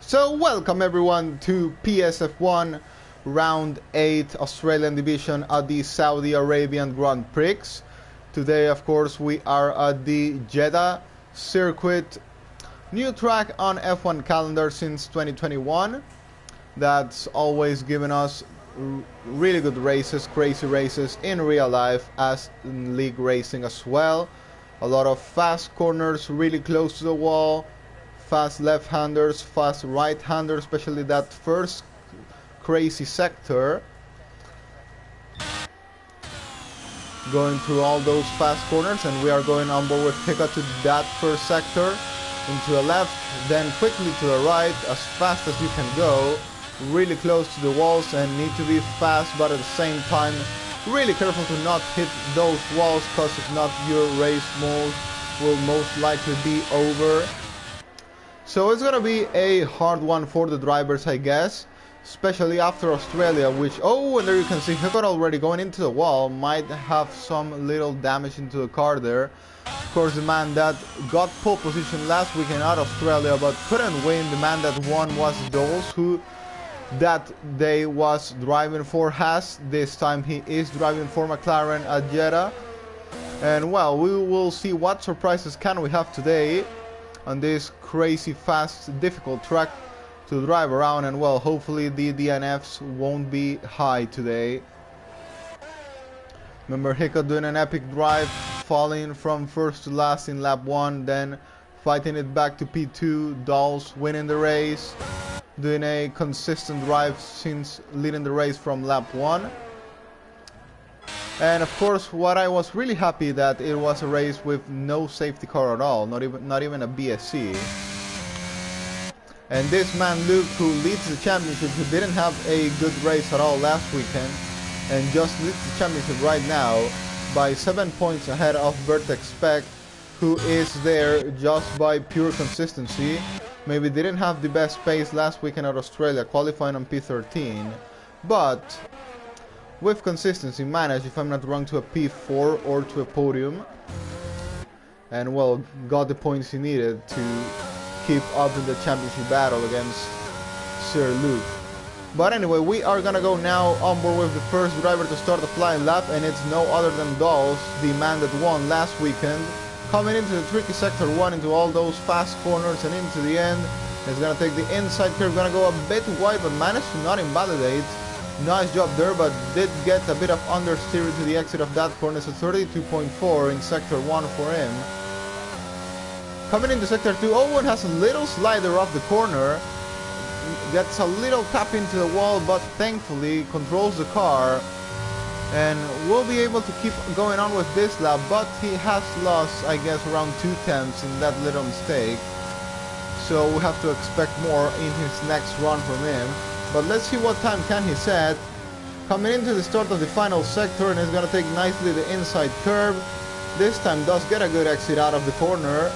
So welcome everyone to PSF1 Round 8 Australian Division at the Saudi Arabian Grand Prix. Today of course we are at the Jeddah circuit, new track on F1 calendar since 2021. That's always given us really good races, crazy races in real life as in league racing as well. A lot of fast corners really close to the wall, fast left-handers, fast right-handers, especially that first crazy sector. Going through all those fast corners, and we are going on board with Hika to that first sector, into the left, then quickly to the right, as fast as you can go, really close to the walls and need to be fast, but at the same time really careful to not hit those walls, because if not your race will most likely be over. So it's gonna be a hard one for the drivers, I guess, especially after Australia, which, oh, and there you can see Hiccup already going into the wall, might have some little damage into the car there. Of course, the man that got pole position last weekend at Australia but couldn't win, the man that won was Doles, who that day was driving for Haas. This time he is driving for McLaren at Jeddah. And well, we will see what surprises can we have today on this crazy fast difficult track to drive around, and well, hopefully the DNFs won't be high today. Remember Hika doing an epic drive, falling from first to last in lap 1, then fighting it back to P2, Dolls winning the race, doing a consistent drive since leading the race from lap 1. And of course, what I was really happy that it was a race with no safety car at all, not even a BSC. And this man Luke, who leads the championship, who didn't have a good race at all last weekend, and just leads the championship right now by 7 points ahead of Vertex Spec, who is there just by pure consistency. Maybe didn't have the best pace last weekend at Australia, qualifying on P13, but with consistency managed, if I'm not wrong, to a P4 or to a podium, and well, got the points he needed to keep up in the championship battle against Sir Luke. But anyway, we are gonna go now on board with the first driver to start the flying lap, and it's no other than Dolls, the man that won last weekend, coming into the tricky sector 1, into all those fast corners and into the end. It's gonna take the inside curve, gonna go a bit wide, but managed to not invalidate. Nice job there, but did get a bit of understeer to the exit of that corner. So 32.4 in sector 1 for him. Coming into sector 2, Owen has a little slider off the corner, gets a little tap into the wall, but thankfully controls the car and will be able to keep going on with this lap. But he has lost, I guess, around 2 tenths in that little mistake, so we have to expect more in his next run from him. But let's see what time can he set. Coming into the start of the final sector, and is going to take nicely the inside curve. This time does get a good exit out of the corner.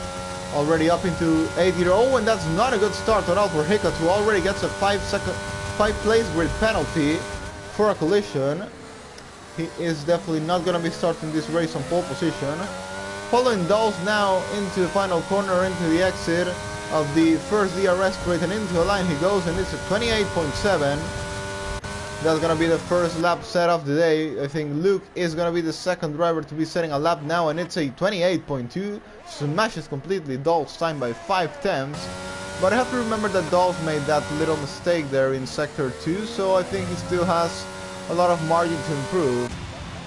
Already up into 80. Oh, and that's not a good start at all for Hiccup, who already gets a 5 place grid penalty for a collision. He is definitely not going to be starting this race on pole position. Following Dolls now into the final corner, into the exit of the first DRS straight, and into the line he goes, and it's a 28.7. That's gonna be the first lap set of the day. I think Luke is gonna be the second driver to be setting a lap now, and it's a 28.2. Smashes completely Dolls' time by 5 tenths. But I have to remember that Dolls made that little mistake there in sector 2, so I think he still has a lot of margin to improve.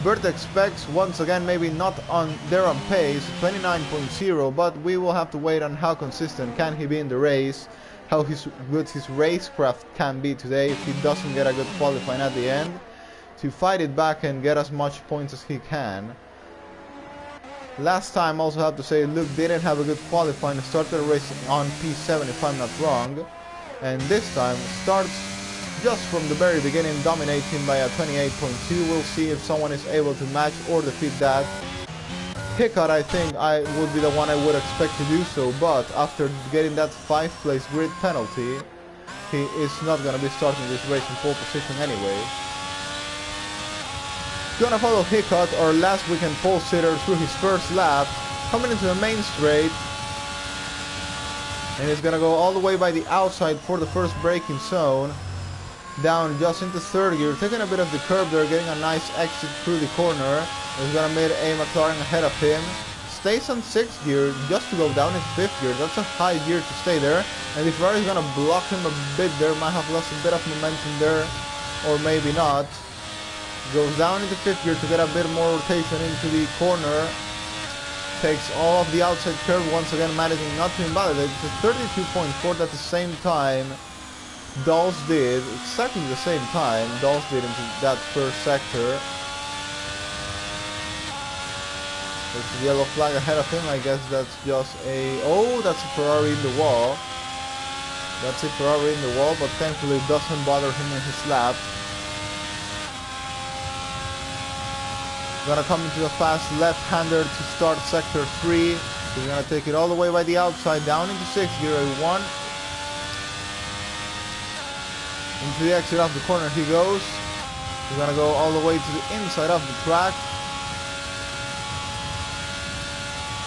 Bert expects, once again, maybe not on their own pace, 29.0, but we will have to wait on how consistent can he be in the race, how good his racecraft can be today if he doesn't get a good qualifying at the end, to fight it back and get as much points as he can. Last time, also have to say, Luke didn't have a good qualifying, started the race on P7 if I'm not wrong, and this time starts just from the very beginning, dominating by a 28.2. We'll see if someone is able to match or defeat that. Hiccup, I think I would be the one I would expect to do so, but after getting that 5 place grid penalty, he is not going to be starting this race in pole position anyway. Gonna follow Hiccup, our last weekend pole sitter, through his first lap, coming into the main straight. And he's gonna go all the way by the outside for the first braking zone. Down just into third gear, taking a bit of the curb there, getting a nice exit through the corner. He's gonna make a McLaren ahead of him. Stays on sixth gear just to go down in fifth gear. That's a high gear to stay there. And the Ferrari is gonna block him a bit there. Might have lost a bit of momentum there, or maybe not. Goes down into fifth gear to get a bit more rotation into the corner. Takes all of the outside curve once again, managing not to invalidate. It's a 32.4 at the same time Dawes did, exactly the same time Dawes did into that first sector. There's a yellow flag ahead of him. I guess that's just a... oh, that's a Ferrari in the wall. That's a Ferrari in the wall, but thankfully it doesn't bother him in his lap. Gonna come into a fast left-hander to start sector 3. He's gonna take it all the way by the outside, down into 6th gear, a 1. Into the exit of the corner he goes. He's gonna go all the way to the inside of the track.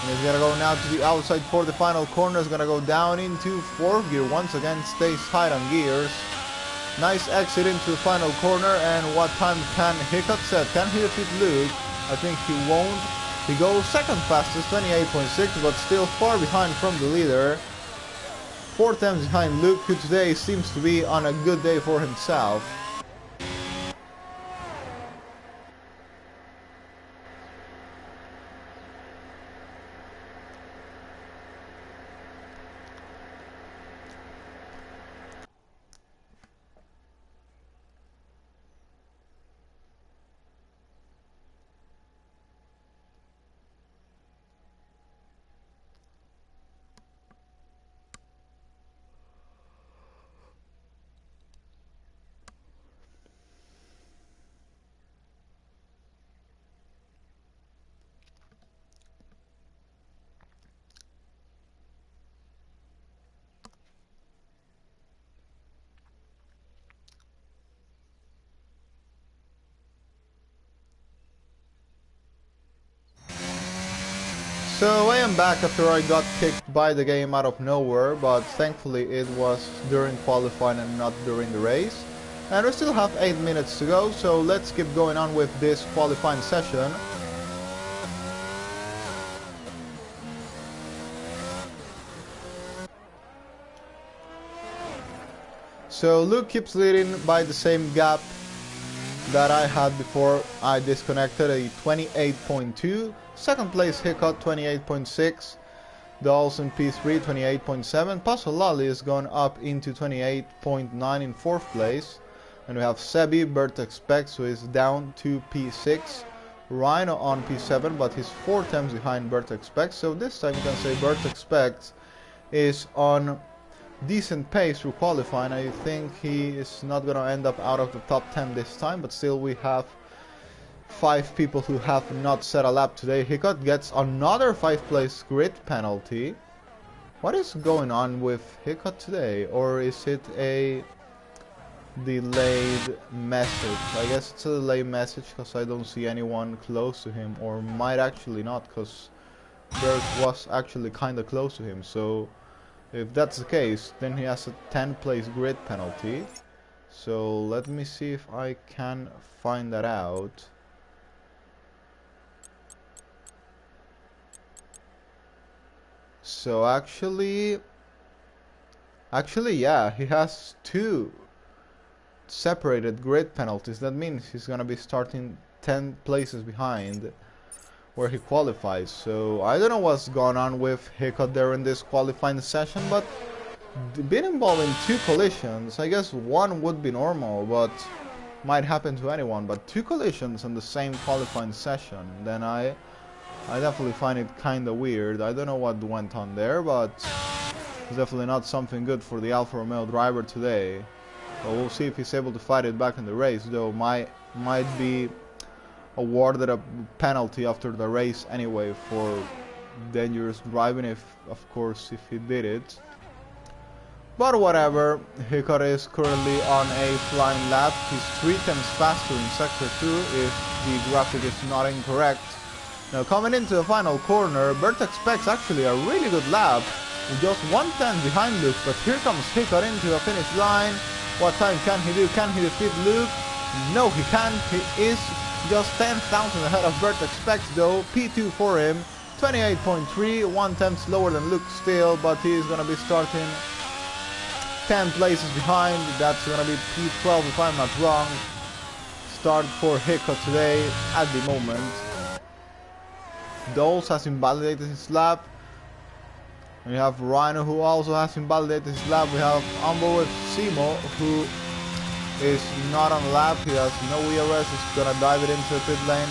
And he's gonna go now to the outside for the final corner. He's gonna go down into 4th gear, once again stays tight on gears. Nice exit into the final corner, and what time can Hiccup set? Can he defeat Luke? I think he won't. He goes second fastest, 28.6, but still far behind from the leader. 4 times behind Luke, who today seems to be on a good day for himself. So I am back after I got kicked by the game out of nowhere, but thankfully it was during qualifying and not during the race. And we still have 8 minutes to go, so let's keep going on with this qualifying session. So Luke keeps leading by the same gap that I had before I disconnected, a 28.2. Second place Hiccup, 28.6. Dawes in P3, 28.7. Pasolali has gone up into 28.9 in 4th place. And we have Sebi, Bertex Specs, who is down to P6. Rhino on P7, but he's 4 times behind Bertex Specs. So this time you can say Bertex Specs is on decent pace through qualifying. I think he is not going to end up out of the top 10 this time, but still we have 5 people who have not set a lap today. Hiccup gets another 5th place grid penalty. What is going on with Hiccup today? Or is it a delayed message? I guess it's a delayed message because I don't see anyone close to him, or might actually not, because Berg was actually kinda close to him. So if that's the case, then he has a 10th place grid penalty. So let me see if I can find that out. So actually yeah, he has 2 separated grid penalties. That means he's gonna be starting 10 places behind where he qualifies. So I don't know what's going on with Hiccup there in this qualifying session, but being involved in 2 collisions, I guess 1 would be normal, but might happen to anyone. But 2 collisions in the same qualifying session, then I definitely find it kinda weird. I don't know what went on there, but it's definitely not something good for the Alfa Romeo driver today. But we'll see if he's able to fight it back in the race, though might be awarded a penalty after the race anyway for dangerous driving, if he did it. But whatever, Hiccup is currently on a flying lap. He's 3 times faster in sector 2 if the graphic is not incorrect. Now coming into the final corner, Bertex Specs actually a really good lap. just 1/10 behind Luke, but here comes Hiccup into the finish line. What time can he do? Can he defeat Luke? No, he can't. He is just 10,000 ahead of Vertex Specs though. P2 for him, 28.3, 1/10 slower than Luke still, but he is gonna be starting 10 places behind. That's gonna be P12 if I'm not wrong. Start for Hiccup today at the moment. Doles has invalidated his lap. We have Rhino who also has invalidated his lap. We have Umbo with Simo who is not on lap. He has no ERS. He's gonna dive it into the pit lane.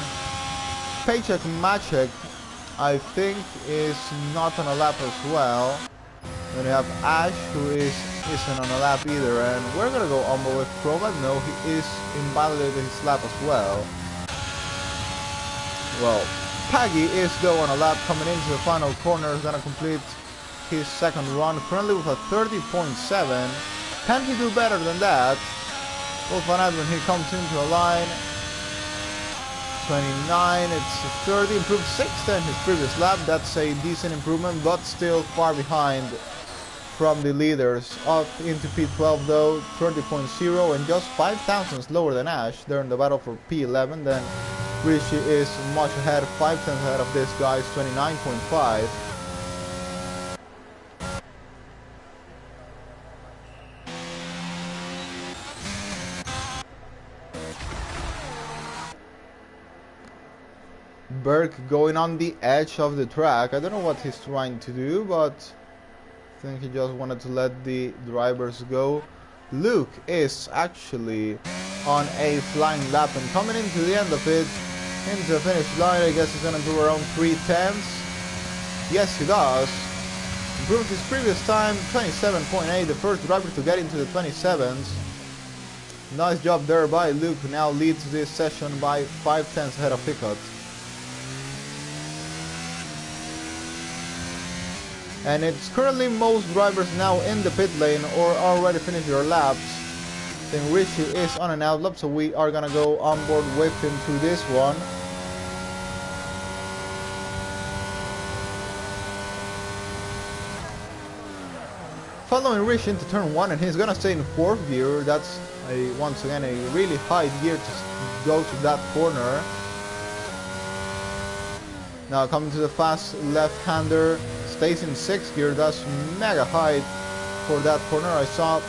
Paycheck Machek I think is not on a lap as well. Then we have Ash who isn't on a lap either, and we're gonna go Umbo with Chroma. No, he is invalidated his lap as well. Well, Paggy is though on a lap coming into the final corner. Is gonna complete his second run, currently with a 30.7. Can he do better than that? We'll find out when he comes into a line. 29, it's 30, improved 6/10 his previous lap. That's a decent improvement, but still far behind from the leaders. Up into P12 though, 30.0, and just 5,000 lower than Ash. They're in the battle for P11. Then Rishi is much ahead, 5/10 ahead of this guy, 29.5. Burke going on the edge of the track. I don't know what he's trying to do, but I think he just wanted to let the drivers go. Luke is actually on a flying lap and coming into the end of it, into the finish line. I guess he's gonna do around 3/10. Yes, he does. Improved his previous time, 27.8, the first driver to get into the 27s. Nice job there by Luke, who now leads this session by 5/10 ahead of Hiccup. And it's currently most drivers now in the pit lane or already finished their laps. Then Rishi is on an out lap, so we are gonna go on board with him to this one. Following Rishi into turn 1, and he's gonna stay in 4th gear. That's once again a really high gear to go to that corner. Now coming to the fast left-hander. Stays in 6th gear. That's mega high for that corner. I saw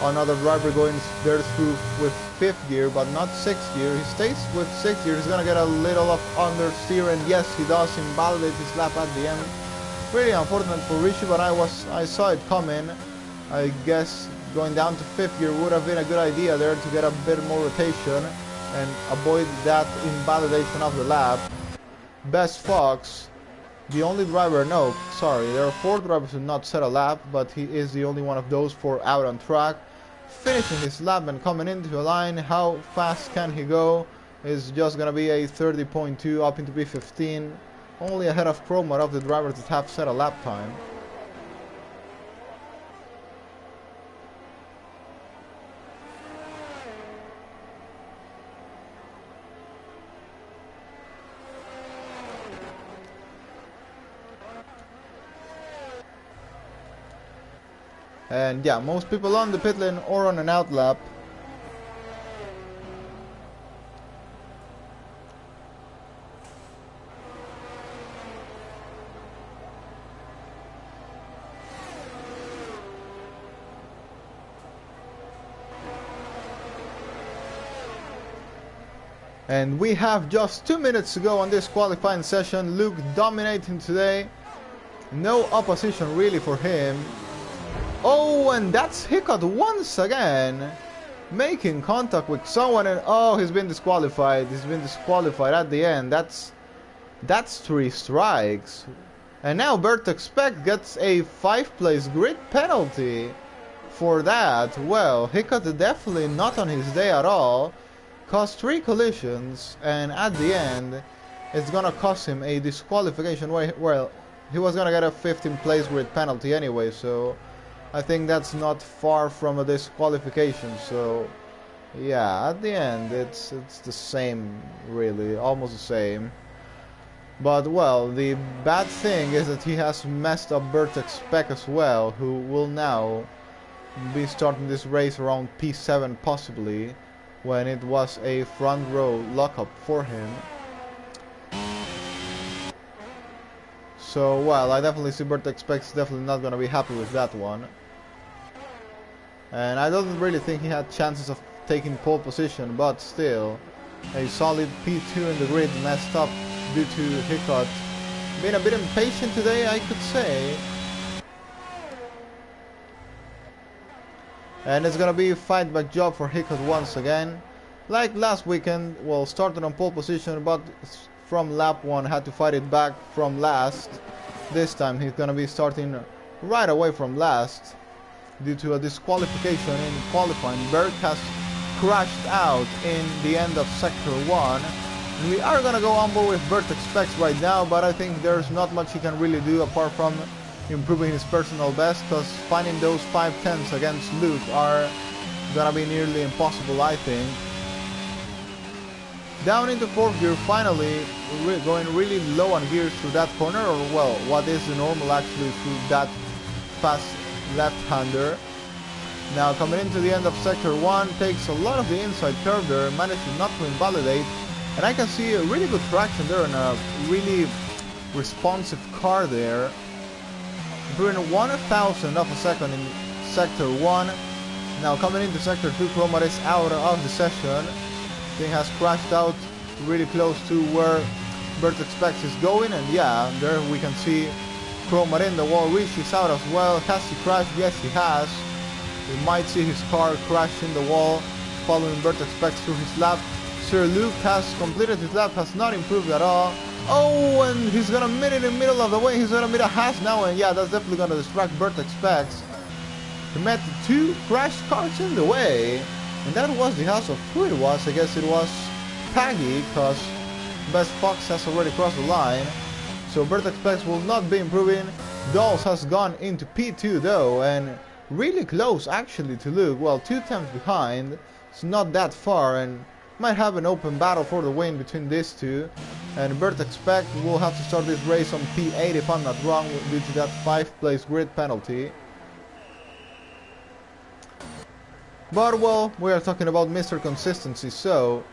another driver going there through with 5th gear, but not 6th gear. He stays with 6th gear. He's gonna get a little of understeer, and yes, he does invalidate his lap at the end. Really unfortunate for Rishi, but I saw it coming. I guess going down to 5th gear would have been a good idea there to get a bit more rotation and avoid that invalidation of the lap. Best Fox, the only driver, no, sorry, there are 4 drivers who not set a lap, but he is the only one of those 4 out on track. Finishing his lap and coming into a line. How fast can he go? Is just gonna be a 30.2 up into P15, only ahead of Chroma of the drivers that have set a lap time. And yeah, most people on the pit lane or on an out lap. And we have just 2 minutes to go on this qualifying session. Luke dominating today. No opposition really for him. Oh, and that's Hiccup once again, making contact with someone, and oh, he's been disqualified. He's been disqualified at the end. That's 3 strikes. And now Vertex Spec gets a 5th place grid penalty for that. Well, Hiccup definitely not on his day at all. Caused 3 collisions, and at the end, it's gonna cost him a disqualification. Well, he was gonna get a 15th place grid penalty anyway, so I think that's not far from a disqualification. So yeah, at the end it's the same, really, almost the same. But well, the bad thing is that he has messed up Bertek's spec as well, who will now be starting this race around P7 possibly, when it was a front row lockup for him. So well, I definitely see Bertek Spec's definitely not gonna be happy with that one. And I don't really think he had chances of taking pole position, but still, a solid P2 in the grid messed up due to Hiccup being a bit impatient today, I could say. And it's gonna be a fight back job for Hiccup once again. Like last weekend, well, started on pole position, but from lap 1 had to fight it back from last. This time he's gonna be starting right away from last due to a disqualification in qualifying. Berg has crashed out in the end of sector 1. We are gonna go on board with Bertek Specs right now, but I think there's not much he can really do apart from improving his personal best, because finding those 5/10s against Luke are gonna be nearly impossible, I think. Down into 4th gear, finally going really low on gears through that corner, or well, what is the normal actually through that fast left-hander. Now coming into the end of sector 1, takes a lot of the inside curve there, manages not to invalidate, and I can see a really good traction there and a really responsive car there. Doing 1/1000 of a second in sector 1. Now coming into sector 2, Chroma is out of the session. Thing has crashed out really close to where Bertek Specs is going, and yeah, there we can see Chroma in the wall. Reaches out as well. Has he crashed? Yes, he has. We might see his car crash in the wall following Bertek Specs through his lap. Sir Luke has completed his lap, has not improved at all. Oh, and he's gonna meet it in the middle of the way. He's gonna meet a Haas now, and yeah, that's definitely gonna distract Bertek Specs. He met 2 crashed cars in the way, and that was the house of who it was. I guess it was Paggy, because Best Fox has already crossed the line. So Bertek Specs will not be improving. Dolls has gone into P2 though, and really close actually to Luke. Well, 2 attempts behind. It's not that far, and might have an open battle for the win between these two. And Bertek Spec will have to start this race on P8 if I'm not wrong, due to that 5th place grid penalty. But well, we are talking about Mr. Consistency, so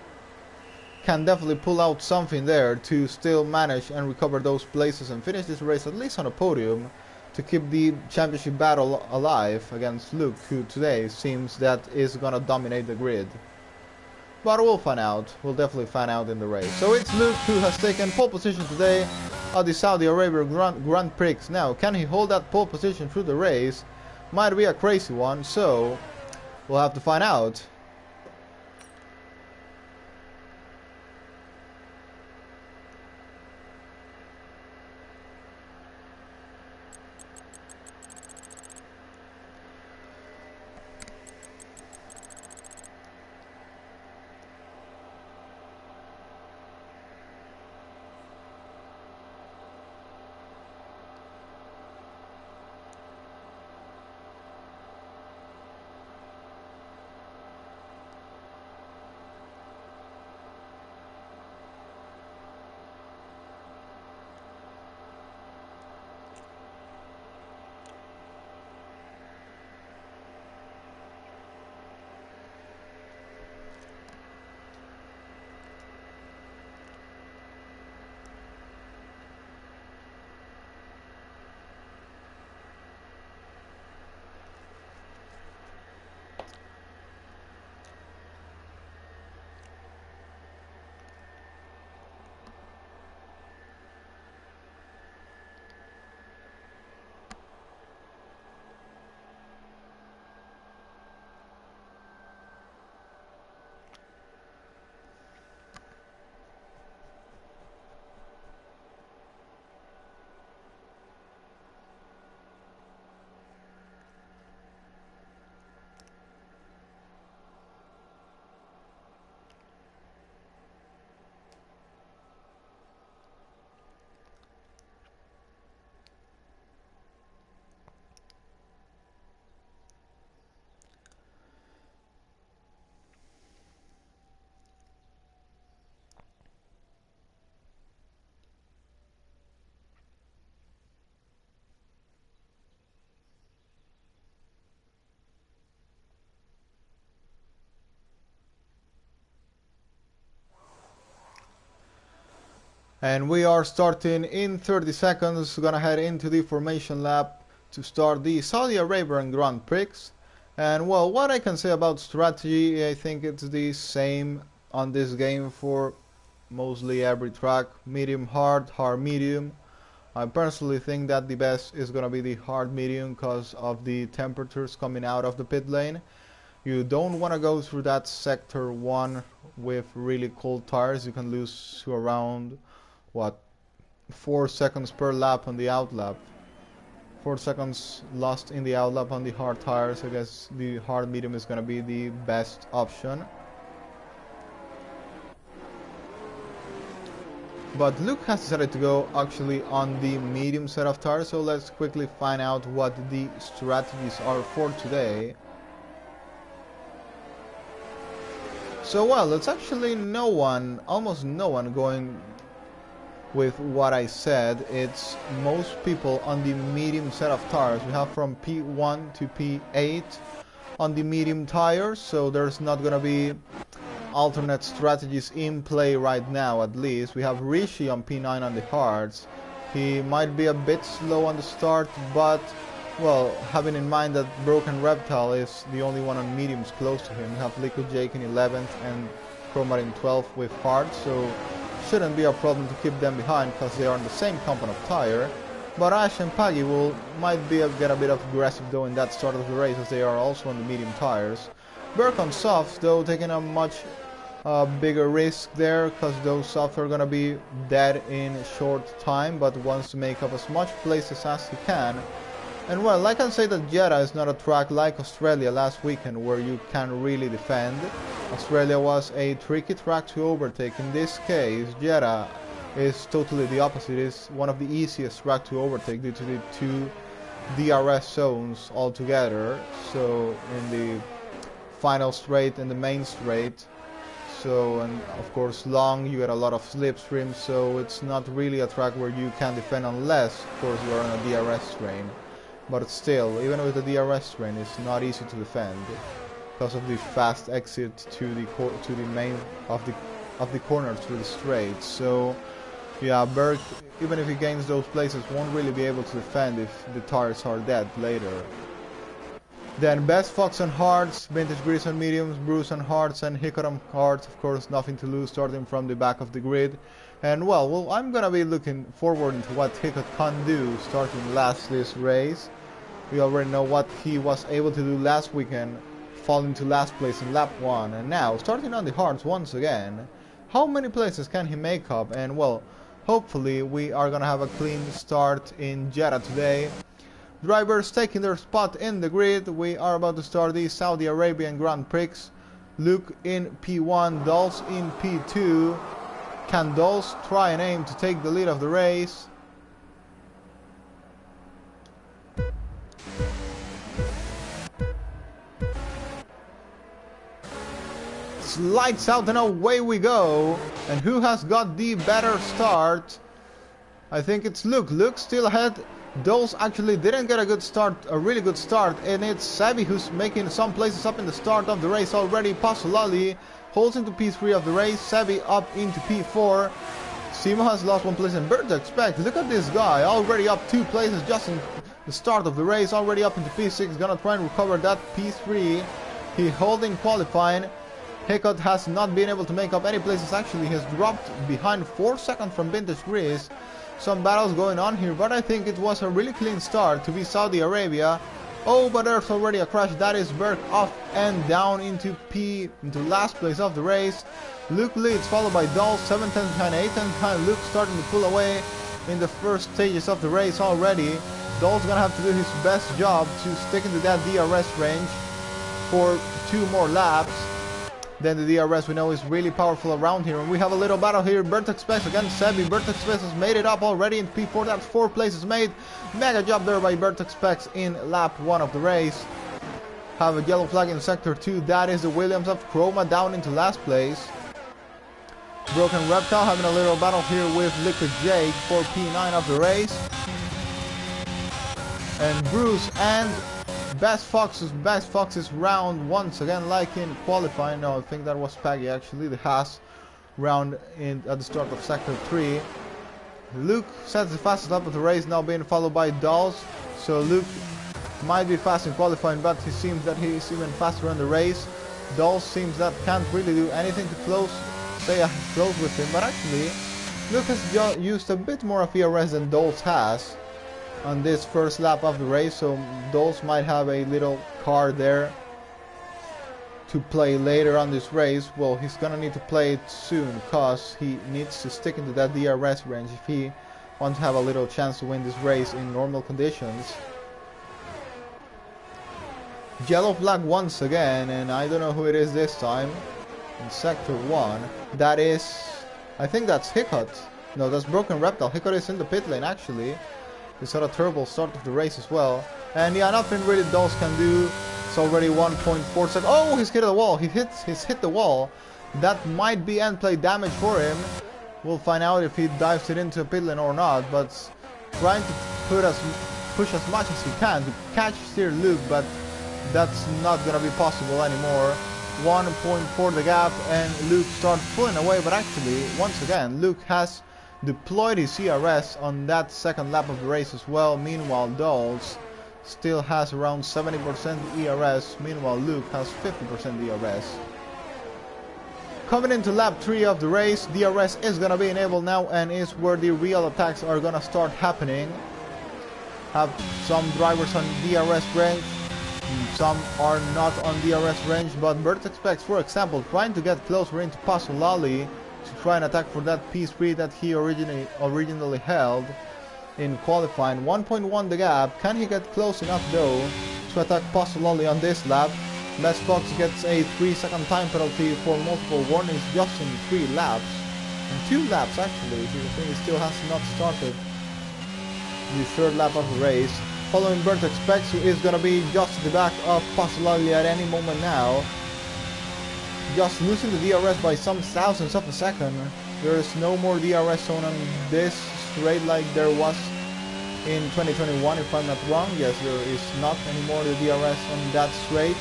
can definitely pull out something there to still manage and recover those places and finish this race at least on a podium to keep the championship battle alive against Luke, who today seems that is gonna dominate the grid. But we'll find out. We'll definitely find out in the race. So it's Luke who has taken pole position today at the Saudi Arabia Grand Prix. Now, can he hold that pole position through the race? Might be a crazy one, so we'll have to find out. And we are starting in 30 seconds. Gonna head into the formation lap to start the Saudi Arabian Grand Prix. And well, what I can say about strategy, I think it's the same on this game for mostly every track. Medium hard, hard medium. I personally think that the best is gonna be the hard medium because of the temperatures coming out of the pit lane. You don't want to go through that sector 1 with really cold tires. You can lose to around what, 4 seconds per lap on the outlap. 4 seconds lost in the outlap on the hard tires. I guess the hard medium is gonna be the best option. But Luke has decided to go actually on the medium set of tires, so let's quickly find out what the strategies are for today. So well, it's actually almost no one going with what I said. It's most people on the medium set of tires. We have from P1 to P8 on the medium tires, so there's not gonna be alternate strategies in play right now. At least we have Rishi on P9 on the hards. He might be a bit slow on the start, but well, having in mind that Broken Reptile is the only one on mediums close to him. We have Liquid Jake in 11th and Chromatin 12th with hard, so shouldn't be a problem to keep them behind because they are on the same compound of tire. But Ash and Paggy might get a bit of aggressive though in that start of the race, as they are also on the medium tires. Burke on softs though, taking a much bigger risk there, because those softs are gonna be dead in a short time, but wants to make up as much places as he can. And well, I can say that Jeddah is not a track like Australia last weekend where you can really defend. Australia was a tricky track to overtake. In this case, Jeddah is totally the opposite. It is one of the easiest tracks to overtake due to the 2 DRS zones altogether. So in the final straight and the main straight. So, and of course long, you get a lot of slipstream, so it's not really a track where you can defend unless, of course, you are on a DRS train. But still, even with the DRS train, it's not easy to defend because of the fast exit to the main of the corner through the straight. So yeah, Berg, even if he gains those places, won't really be able to defend if the tires are dead later. Then Best Fox on hards, Vintage Grease on mediums, Bruce on hards, and Hiccup on hards. Of course, nothing to lose, starting from the back of the grid. And well, I'm gonna be looking forward into what Hiccup can do starting last this race. We already know what he was able to do last weekend, falling to last place in lap 1, and now starting on the hards once again. How many places can he make up? And well, hopefully we are gonna have a clean start in Jeddah today. Drivers taking their spot in the grid. We are about to start the Saudi Arabian Grand Prix. Luke in P1, Dulce in P2. Can Dulce try and aim to take the lead of the race? Lights out and away we go. And who has got the better start? I think it's Luke. Luke still ahead. Dulce actually didn't get a really good start, and it's Sebi who's making some places up in the start of the race already. Pasolali holds into P3 of the race, Sebi up into P4. Simo has lost 1 place, and Bird expect. Look at this guy, already up 2 places just in the start of the race, already up into P6, gonna try and recover that P3. He holding qualifying. Hiccup has not been able to make up any places. Actually, he has dropped behind 4 seconds from Vintage Grease. Some battles going on here, but I think it was a really clean start to be Saudi Arabia. Oh, but there's already a crash. That is Berg off and down into last place of the race. Luke leads, followed by Dulce, 7 tenths behind, 8 tenths behind. Luke starting to pull away in the first stages of the race already. Dulce gonna have to do his best job to stick into that DRS range for 2 more laps. Then the DRS we know is really powerful around here, and we have a little battle here. Bertex Specs against Sebi. Bertex Specs has made it up already in P4. That's 4 places made. Mega job there by Bertex Specs in lap 1 of the race. Have a yellow flag in sector 2. That is the Williams of Chroma down into last place. Broken Reptile having a little battle here with Liquid Jake for P9 of the race. And Bruce and Best Fox's round once again, like in qualifying. No, I think that was Paggy actually. The Haas round at the start of sector 3. Luke sets the fastest lap of the race, now being followed by Dolls. So Luke might be fast in qualifying, but he seems that he's even faster in the race. Dolls seems that can't really do anything to stay close with him, but actually Luke has used a bit more of ERS than Dolls has on this first lap of the race, so Dolls might have a little car there to play later on this race. Well, he's gonna need to play it soon because he needs to stick into that DRS range if he wants to have a little chance to win this race in normal conditions. Yellow flag once again, and I don't know who it is this time. In sector 1, that is, I think that's Hiccup. No, that's Broken Reptile. Hiccup is in the pit lane actually. He's had a terrible start of the race as well. And yeah, nothing really Dolls can do. It's already 1.4 seconds. Oh, he's hit the wall. He's hit the wall. That might be end play damage for him. We'll find out if he dives it into a pit lane or not. But trying to push as much as he can to catch steer Luke, but that's not gonna be possible anymore. 1.4 the gap, and Luke starts pulling away. But actually, once again, Luke has deployed his CRS on that second lap of the race as well. Meanwhile, Dolls still has around 70% ERS, meanwhile Luke has 50% ERS. Coming into lap 3 of the race, DRS is gonna be enabled now and is where the real attacks are gonna start happening. Have some drivers on DRS range, some are not on DRS range, but Vertex Specs, for example, trying to get closer into Pasolali to try and attack for that P3 that he originally held in qualifying. 1.1 the gap. Can he get close enough though to attack Pasolali on this lap? Best Fox gets a 3-second time penalty for multiple warnings just in 3 laps. In 2 laps actually, he still has not started the third lap of the race. Following Vertex Specs, who is gonna be just to the back of Pasolali at any moment now. Just losing the DRS by some thousandths of a second. There is no more DRS zone on this straight like there was in 2021, if I'm not wrong. Yes, there is not anymore the DRS on that straight.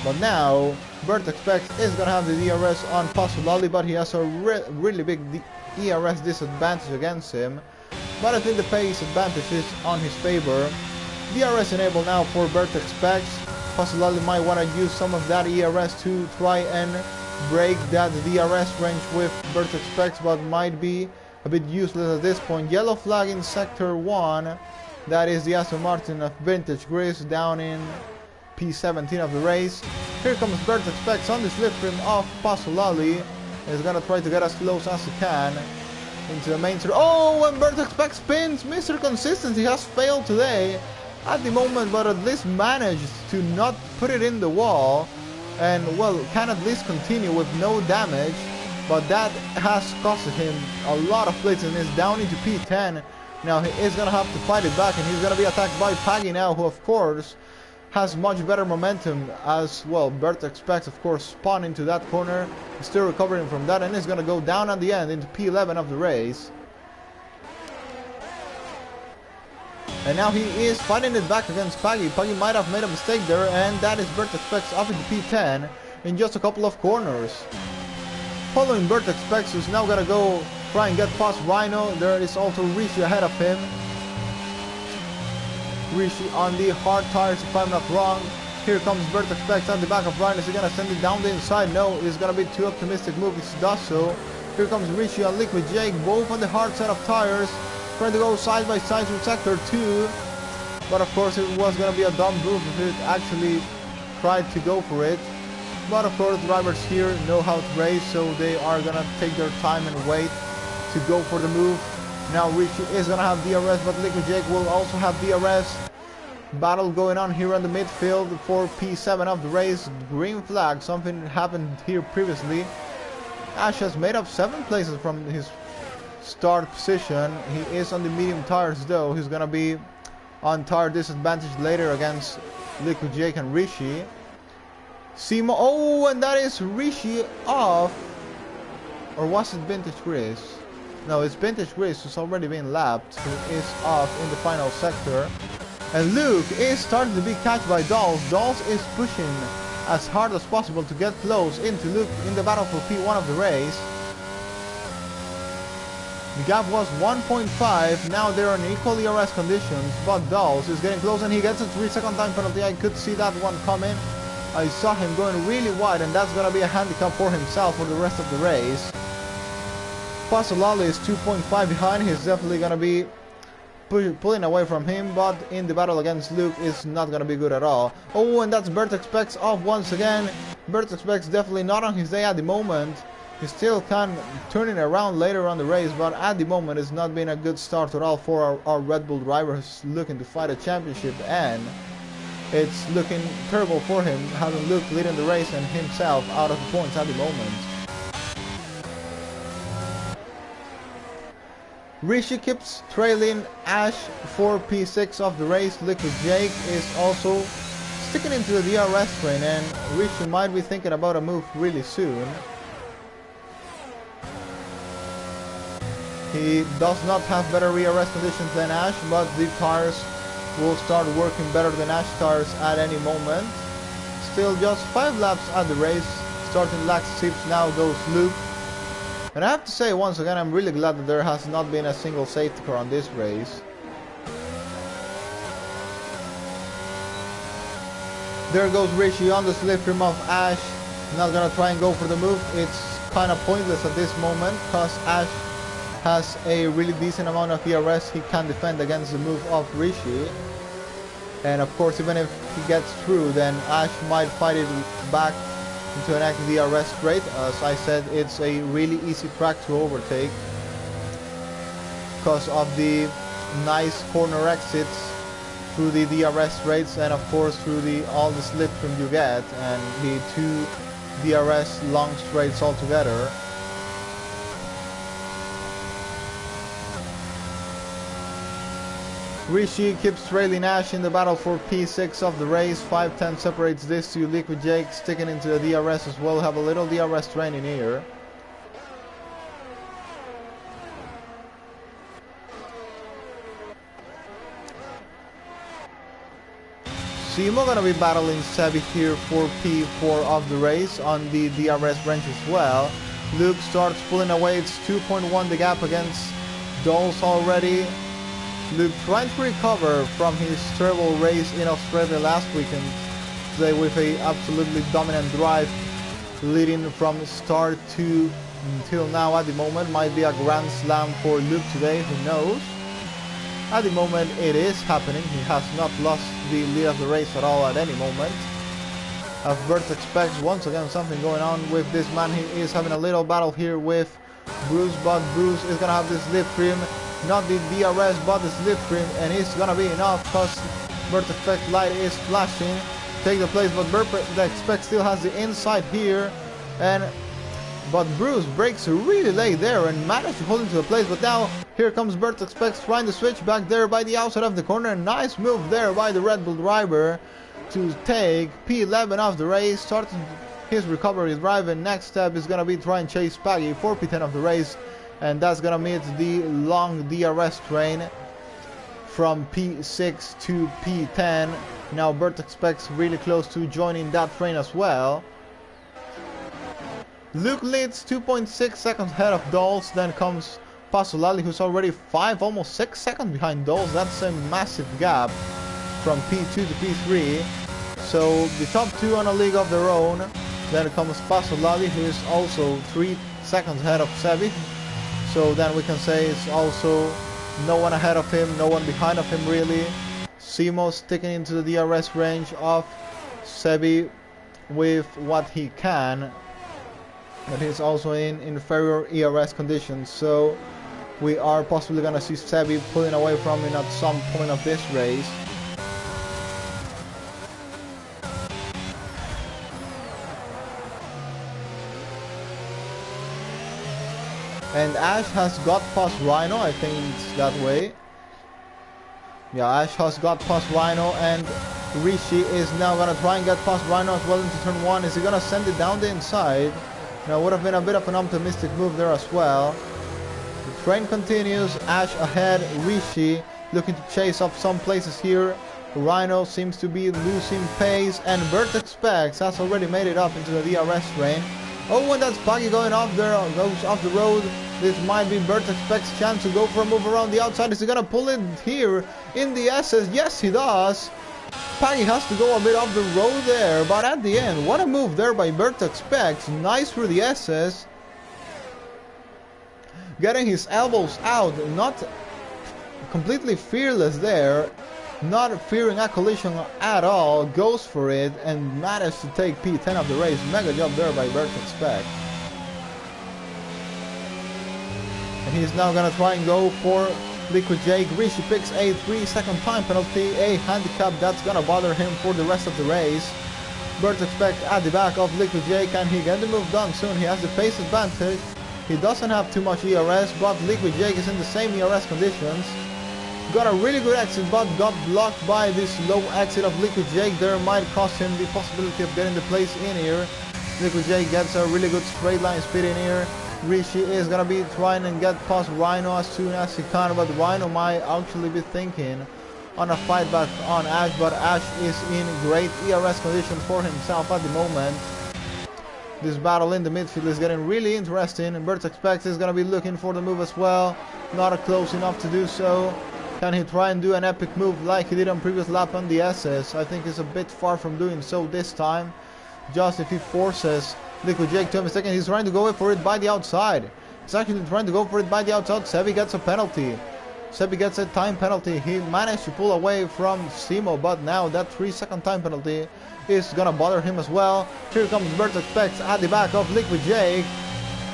But now, Vertex Specs is gonna have the DRS on Pasolali, but he has a really big ERS disadvantage against him. But I think the pace advantage is on his favor. DRS enabled now for Vertex Specs. Pasolali might want to use some of that ERS to try and break that DRS range with Vertex Specs, but might be a bit useless at this point. Yellow flag in sector 1. That is the Aston Martin of Vintage Grizz down in P17 of the race. Here comes Vertex Specs on the slipstream of Pasolali. He's gonna try to get as close as he can into the main. Oh, and Vertex Specs spins. Mr. Consistency has failed today at the moment, but at least managed to not put it in the wall, and well, can at least continue with no damage. But that has costed him a lot of plates and is down into P10. Now he is gonna have to fight it back, and he's gonna be attacked by Paggy now, who of course has much better momentum as well. Vertex Specs of course spun into that corner, still recovering from that, and is gonna go down at the end into P11 of the race. And now he is fighting it back against Paggy. Paggy might have made a mistake there, and that is Vertex Specs up into P10 in just a couple of corners. Following Vertex Specs, who's now gonna go try and get past Rhino. There is also Rishi ahead of him. Rishi on the hard tires, if I'm not wrong. Here comes Vertex Specs at the back of Rhino. Is he gonna send it down the inside? No, he's gonna be too optimistic move if he does so. Here comes Rishi on Liquid Jake, both on the hard set of tires, trying to go side by side from sector 2. But of course it was gonna be a dumb move if it actually tried to go for it. But of course drivers here know how to race, so they are gonna take their time and wait to go for the move. Now Richie is gonna have DRS, but Liquid Jake will also have DRS. Battle going on here on the midfield for P7 of the race. Green flag, something happened here previously. Ash has made up 7 places from his start position. He is on the medium tires though. He's gonna be on tire disadvantage later against Liquid Jake and Rishi. Simo, oh, and that is Rishi off. Or was it Vintage Grizz? No, it's Vintage Grizz who's already been lapped, who is off in the final sector. And Luke is starting to be catched by Dolls. Dolls is pushing as hard as possible to get close into Luke in the battle for P1 of the race. The gap was 1.5, now they're in equal DRS conditions, but Dawes is getting close and he gets a 3-second time penalty. I could see that one coming. I saw him going really wide, and that's going to be a handicap for himself for the rest of the race. Pasolali is 2.5 behind. He's definitely going to be pulling away from him, but in the battle against Luke is not going to be good at all. Oh, and that's Bertexpex Specs off once again. Bertexpex Specs definitely not on his day at the moment. He still can turn it around later on the race, but at the moment it's not been a good start at all for our Red Bull driver who's looking to fight a championship, and it's looking terrible for him, having Luke leading the race and himself out of the points at the moment. Rishi keeps trailing Ash for P6 of the race. Liquid Jake is also sticking into the DRS train, and Rishi might be thinking about a move really soon. He does not have better DRS conditions than Ash, but the tires will start working better than Ash tires at any moment. Still just 5 laps at the race. Starting lap 6 now goes Luke. And I have to say once again, I'm really glad that there has not been a single safety car on this race. There goes Rishi on the slipstream of Ash. Not gonna try and go for the move. It's kind of pointless at this moment because Ash has a really decent amount of DRS. He can defend against the move of Rishi. And of course, even if he gets through, then Ash might fight it back into an active DRS straight. As I said, it's a really easy track to overtake because of the nice corner exits through the DRS straights, and of course through all the slipstream you get, and the 2 DRS long straights altogether. Rishi keeps trailing Ash in the battle for P6 of the race. 5:10 separates this to Liquid Jake, sticking into the DRS as well. Have a little DRS training here. Simo gonna be battling Sebi here for P4 of the race on the DRS range as well. Luke starts pulling away. It's 2.1 the gap against Dawes already. Luke trying to recover from his terrible race in Australia last weekend, today with a absolutely dominant drive, leading from start to until now. At the moment might be a grand slam for Luke today, who knows. At the moment it is happening. He has not lost the lead of the race at all at any moment. As Bert expects, once again something going on with this man. He is having a little battle here with Bruce, but Bruce is gonna have this slipstream. Not the DRS, but the slipstream, and it's gonna be enough because Bertexpex light is flashing. Take the place, but Bertexpex still has the inside here, but Bruce breaks really late there and managed to hold into the place. But now here comes Bertexpex trying to switch back there by the outside of the corner. Nice move there by the Red Bull driver to take P11 of the race, starting his recovery drive, and next step is gonna be try and chase Paggy for P10 of the race. And that's gonna meet the long DRS train from P6 to P10. Now Bertexpex really close to joining that train as well. Luke leads 2.6 seconds ahead of Dawes. Then comes Pasolali, who's already 5, almost 6 seconds behind Dawes. That's a massive gap from P2 to P3. So the top 2 on a league of their own. Then comes Pasolali, who is also 3 seconds ahead of Sebi. So then we can say it's also no one ahead of him, no one behind of him really. Simo sticking into the DRS range of Sebi with what he can. But he's also in inferior ERS conditions. So we are possibly going to see Sebi pulling away from him at some point of this race. And Ash has got past Rhino, I think it's that way. Yeah, Ash has got past Rhino, and Rishi is now going to try and get past Rhino as well into turn 1. Is he going to send it down the inside? Now, would have been a bit of an optimistic move there as well. The train continues, Ash ahead, Rishi looking to chase up some places here. Rhino seems to be losing pace, and Bertexpex has already made it up into the DRS train. Oh, and that's Paggy going off there, goes off the road. This might be Vertex Spec's chance to go for a move around the outside. Is he gonna pull it here in the SS? Yes, he does. Paggy has to go a bit off the road there, but at the end, what a move there by Vertex Specs. Nice for the SS. Getting his elbows out, not completely fearless there, not fearing a collision at all, goes for it and managed to take P10 of the race. Mega job there by Vertex Spec. And he's now gonna try and go for Liquid Jake. Rishi picks a 3-second time penalty, a handicap that's gonna bother him for the rest of the race. Vertex Spec at the back of Liquid Jake, and he get the move done soon. He has the pace advantage. He doesn't have too much ERS, but Liquid Jake is in the same ERS conditions. Got a really good exit, but got blocked by this low exit of Liquid Jake. There might cost him the possibility of getting the place in here. Liquid Jake gets a really good straight line speed in here. Rishi is gonna be trying and get past Rhino as soon as he can, but Rhino might actually be thinking on a fight back on Ash, but Ash is in great ERS condition for himself at the moment. This battle in the midfield is getting really interesting, and Vertex Specs is gonna be looking for the move as well. Not close enough to do so. Can he try and do an epic move like he did on previous lap on the SS? I think he's a bit far from doing so this time. Just if he forces Liquid Jake to a mistake, and he's trying to go for it by the outside. He's actually trying to go for it by the outside. Sebi gets a penalty. Sebi gets a time penalty. He managed to pull away from Simo, but now that 3-second time penalty is gonna bother him as well. Here comes Vertex Specs at the back of Liquid Jake.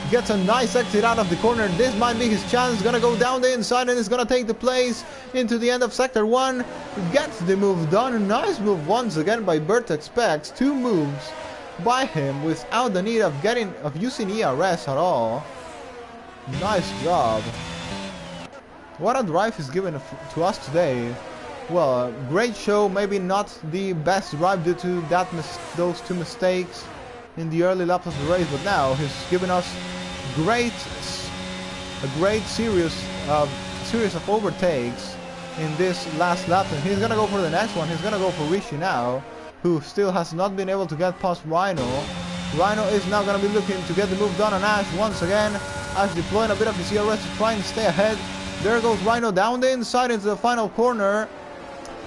Gets a nice exit out of the corner. This might be his chance. Gonna go down the inside and is gonna take the place into the end of Sector 1. Gets the move done. A nice move once again by Vertex Specs. 2 moves by him without the need of using ERS at all. Nice job. What a drive he's given to us today. Well, great show. Maybe not the best drive due to those 2 mistakes in the early laps of the race, but now he's given us a great series of overtakes in this last lap, and he's gonna go for the next one. He's gonna go for Rishi now, who still has not been able to get past Rhino. Rhino is now gonna be looking to get the move done on Ash once again. Ash deploying a bit of his ERS to try and stay ahead. There goes Rhino down the inside into the final corner.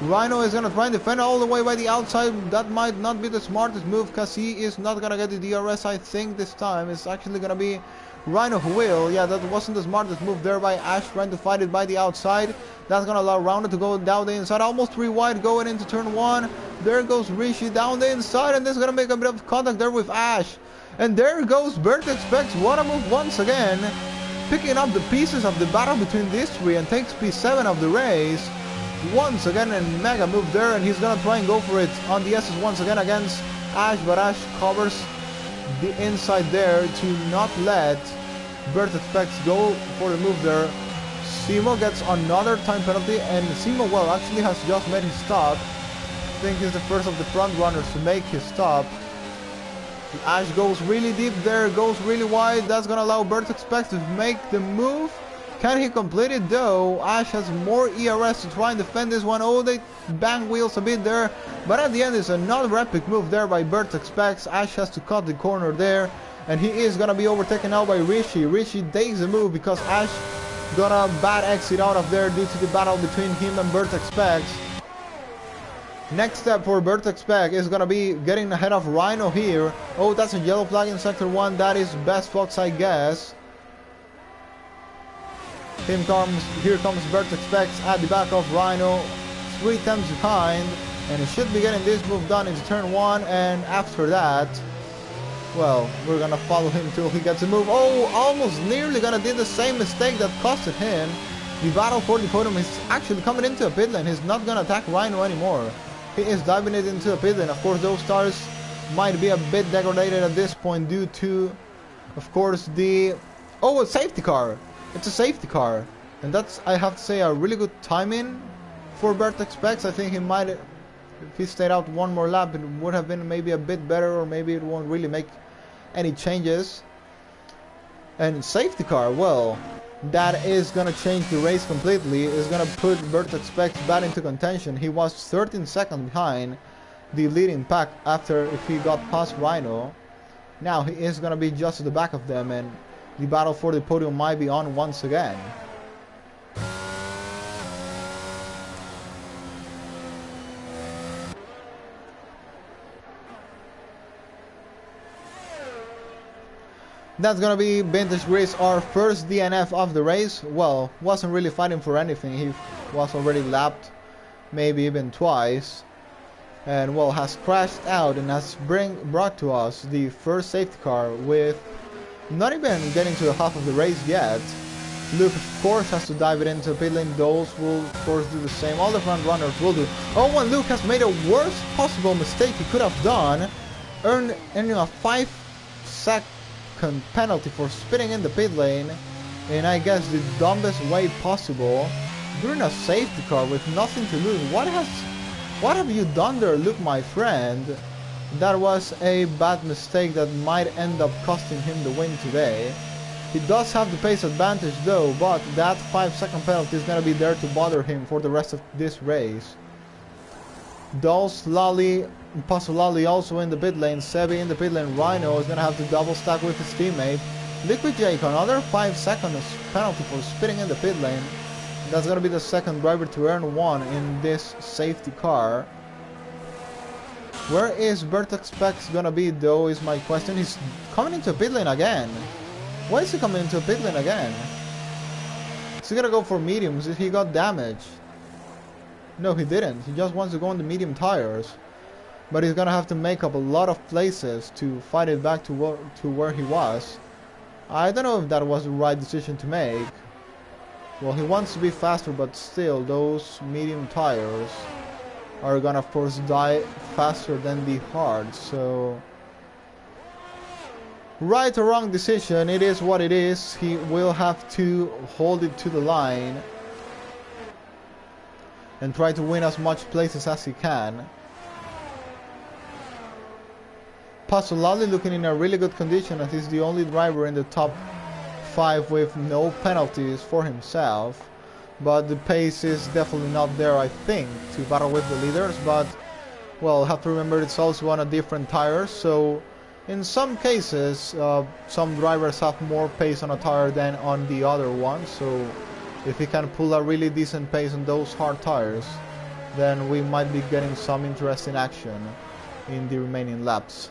Rhino is gonna try and defend all the way by the outside. That might not be the smartest move, because he is not gonna get the DRS. I think this time it's actually gonna be Rhino who will. Yeah, that wasn't the smartest move there by Ash, trying to fight it by the outside. That's gonna allow Rhino to go down the inside, almost 3 wide going into turn 1. There goes Rishi down the inside, and this is gonna make a bit of contact there with Ash. And there goes Vertex Specs. What a move once again, picking up the pieces of the battle between these 3 and takes P7 of the race. Once again, a mega move there, and he's gonna try and go for it on the SS once again against Ash, but Ash covers the inside there to not let Vertex Specs go for the move there. Simo gets another time penalty, and Simo, well, actually has just made his stop. I think he's the first of the front runners to make his stop. Ash goes really deep there, goes really wide. That's gonna allow Vertex Specs to make the move. Can he complete it though? Ash has more ERS to try and defend this one. Oh, they bang wheels a bit there, but at the end it's another epic move there by Vertex Specs. Ash has to cut the corner there, and he is gonna be overtaken now by Rishi. Rishi takes the move because Ash got a bad exit out of there due to the battle between him and Vertex Specs. Next step for Vertex Spec is gonna be getting ahead of Rhino here. Oh, that's a yellow flag in Sector 1. That is best Fox, I guess. Here comes Vertex Specs at the back of Rhino, 3 times behind, and he should be getting this move done into turn 1, and after that, well, we're gonna follow him till he gets a move. Oh, almost nearly gonna do the same mistake that costed him the battle for the podium. He's actually coming into a pit lane. He's not gonna attack Rhino anymore. He is diving it into a pit lane. Of course, those stars might be a bit degraded at this point due to, of course, the... Oh, a safety car! It's a safety car, and that's, I have to say, a really good timing for Vertex Specs. I think he might, if he stayed out one more lap, it would have been maybe a bit better, or maybe it won't really make any changes. And safety car, well, that is gonna change the race completely. It's gonna put Vertex Specs back into contention. He was 13 seconds behind the leading pack after if he got past Rhino. Now he is gonna be just at the back of them, and the battle for the podium might be on once again. That's gonna be Vintage Grace, our first DNF of the race. Well, wasn't really fighting for anything. He was already lapped, maybe even twice. And well, has crashed out and has brought to us the first safety car with not even getting to the half of the race yet. Luke, of course, has to dive it into pit lane. Those will, of course, do the same. All the front runners will do. Oh, and Luke has made a worst possible mistake he could have done, earning a 5-second penalty for spitting in the pit lane, in I guess the dumbest way possible, during a safety car with nothing to lose. What have you done there, Luke, my friend? That was a bad mistake that might end up costing him the win today. He does have the pace advantage though, but that 5-second penalty is gonna be there to bother him for the rest of this race. Pasolali also in the pit lane, Sebi in the pit lane, Rhino is gonna have to double stack with his teammate. Liquid Jake, another 5-second penalty for spitting in the pit lane. That's gonna be the second driver to earn one in this safety car. Where is Vertex Specs gonna be though is my question. He's coming into pit lane again. Why is he coming into pit lane again? Is he gonna go for mediums? He got damaged. No, he didn't. He just wants to go on the medium tires. But he's gonna have to make up a lot of places to fight it back to where he was. I don't know if that was the right decision to make. Well, he wants to be faster, but still, those medium tires are gonna, of course, die faster than the hard. So, right or wrong decision, it is what it is. He will have to hold it to the line and try to win as much places as he can. Pasolali looking in a really good condition, as he's the only driver in the top 5 with no penalties for himself. But the pace is definitely not there, I think, to battle with the leaders. But, well, have to remember it's also on a different tire. So, in some cases, some drivers have more pace on a tire than on the other one. So, if he can pull a really decent pace on those hard tires, then we might be getting some interesting action in the remaining laps.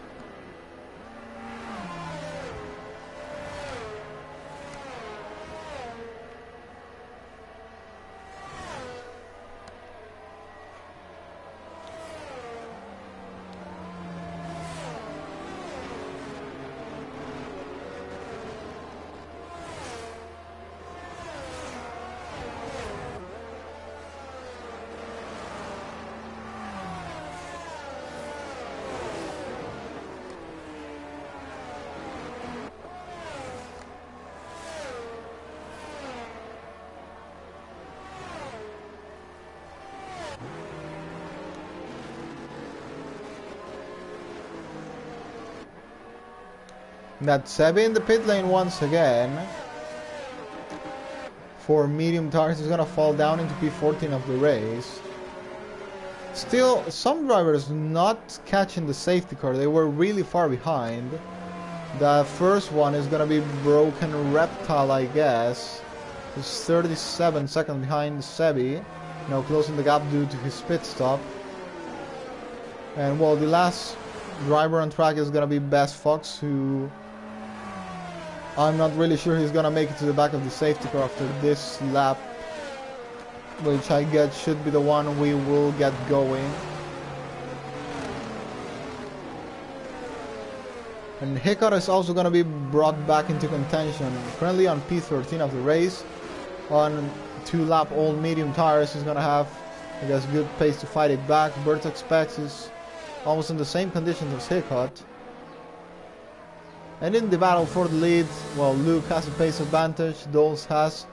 That's Sebi in the pit lane once again. For medium tires, he's gonna fall down into P14 of the race. Still, some drivers not catching the safety car. They were really far behind. The first one is gonna be Broken Reptile, I guess. He's 37 seconds behind Sebi. Now closing the gap due to his pit stop. And well, the last driver on track is gonna be Best Fox, who I'm not really sure he's gonna make it to the back of the safety car after this lap, which I guess should be the one we will get going. And Hiccup is also gonna be brought back into contention. Currently on P13 of the race, on 2-lap old medium tires. He's gonna have, I guess, good pace to fight it back. Vertex Specs is almost in the same conditions as Hiccup. And in the battle for the lead, well, Luke has a pace advantage. Doles has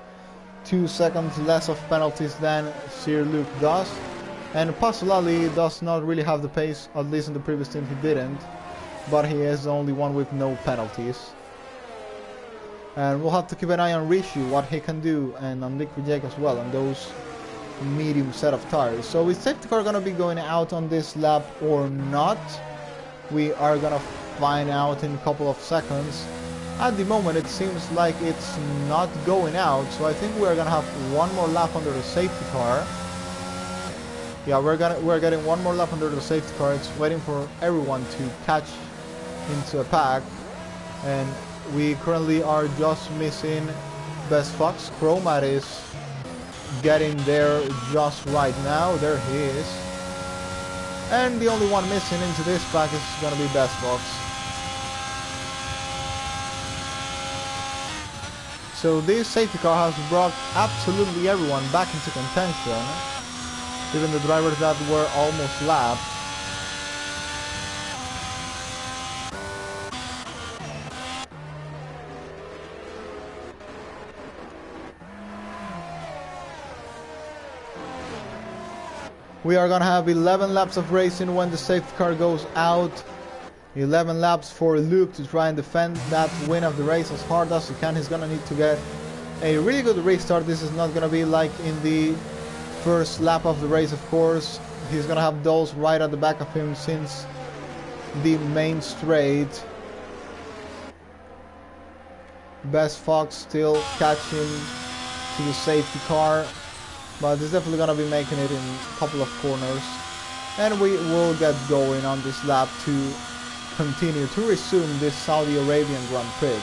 2 seconds less of penalties than Sir Luke does. And Pasolali does not really have the pace, at least in the previous team he didn't. But he is the only one with no penalties. And we'll have to keep an eye on Rishu, what he can do, and on Liquid Jake as well, on those medium set of tires. So is safety car gonna be going out on this lap or not? We are gonna find out in a couple of seconds. At the moment it seems like it's not going out, so I think we're gonna have one more lap under the safety car. Yeah, we're getting one more lap under the safety car. It's waiting for everyone to catch into a pack, and we currently are just missing Best Fox. Chromat is getting there just right now. There he is. And the only one missing into this pack is gonna be Best Fox. So this safety car has brought absolutely everyone back into contention, even the drivers that were almost lapped. We are gonna have 11 laps of racing when the safety car goes out. 11 laps for Luke to try and defend that win of the race as hard as he can. He's gonna need to get a really good restart. This is not gonna be like in the first lap of the race, of course. He's gonna have Dulce right at the back of him since the main straight. Best Fox still catching to the safety car, but he's definitely gonna be making it in a couple of corners. And we will get going on this lap to continue to resume this Saudi Arabian Grand Prix.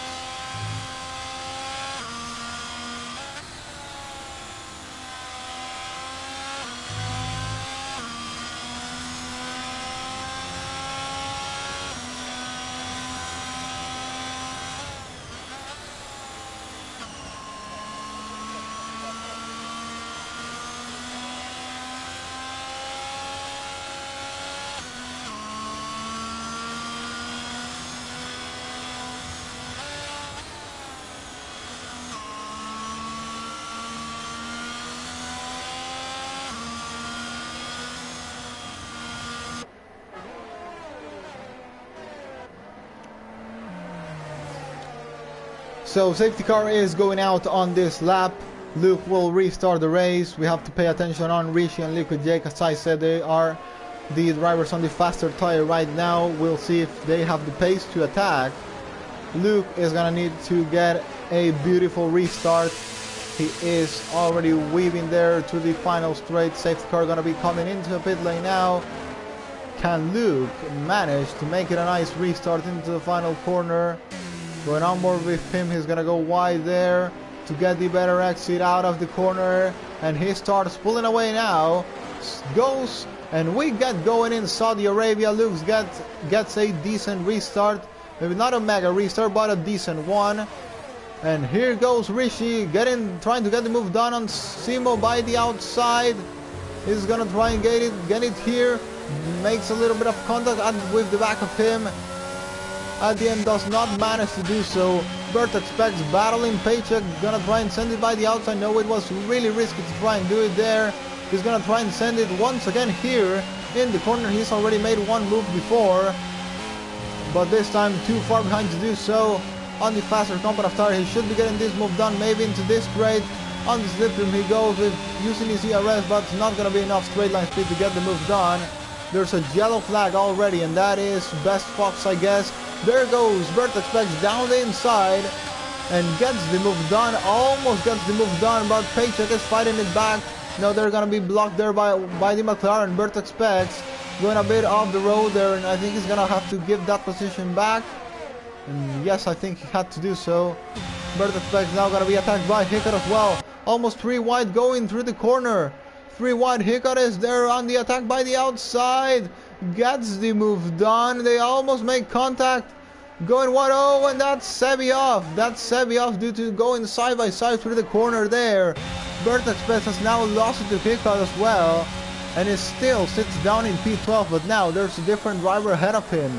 So safety car is going out on this lap. Luke will restart the race. We have to pay attention on Rishi and Liquid Jake. As I said, they are the drivers on the faster tire right now. We'll see if they have the pace to attack. Luke is gonna need to get a beautiful restart. He is already weaving there to the final straight. Safety car gonna be coming into the pit lane now. Can Luke manage to make it a nice restart into the final corner? Going on board with him, he's gonna go wide there to get the better exit out of the corner, and he starts pulling away now. Goes, and we get going in Saudi Arabia. Luke gets a decent restart, maybe not a mega restart, but a decent one. And here goes Rishi, trying to get the move done on Simo by the outside. He's gonna try and get it here. Makes a little bit of contact with the back of him. At the end does not manage to do so. Bert expects battling Paycheck, gonna try and send it by the outside. No, it was really risky to try and do it there. He's gonna try and send it once again here in the corner. He's already made one move before, but this time too far behind to do so. On the faster compound of tire, he should be getting this move done, maybe into this straight. On the slip rim he goes with using his ERS, but it's not gonna be enough straight line speed to get the move done. There's a yellow flag already, and that is Best Fox, I guess. There goes Bert expects down the inside and gets the move done, almost gets the move done, but Paycheck is fighting it back. Now they're gonna be blocked there by the McLaren. Bert expects going a bit off the road there, and I think he's gonna have to give that position back. And yes, I think he had to do so. Bert expects now gonna be attacked by Hickett as well. Almost 3 wide going through the corner. 3 wide, Hickett is there on the attack by the outside. Gets the move done. They almost make contact. Going 1-0, and that's Sebi off. That's Sebi off due to going side by side through the corner there. Bert Express has now lost it to Hickett as well, and it still sits down in P12, but now there's a different driver ahead of him.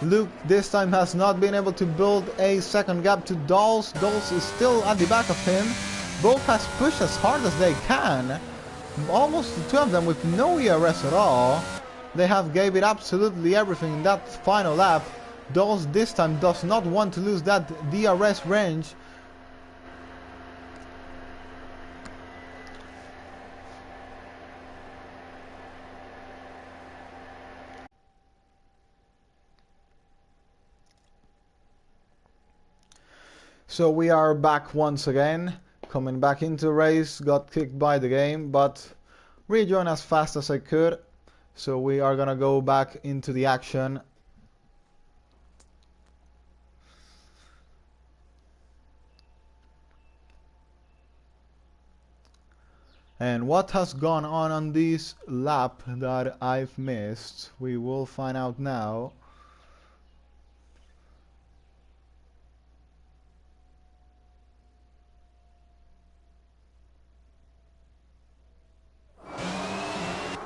Luke this time has not been able to build a second gap to Dulce. Dulce is still at the back of him. Both has pushed as hard as they can. Almost the two of them with no ERS at all. They have gave it absolutely everything in that final lap. Dulce this time does not want to lose that DRS range. So we are back once again, coming back into the race, got kicked by the game, but rejoined as fast as I could. So we are gonna go back into the action. And what has gone on this lap that I've missed, we will find out now.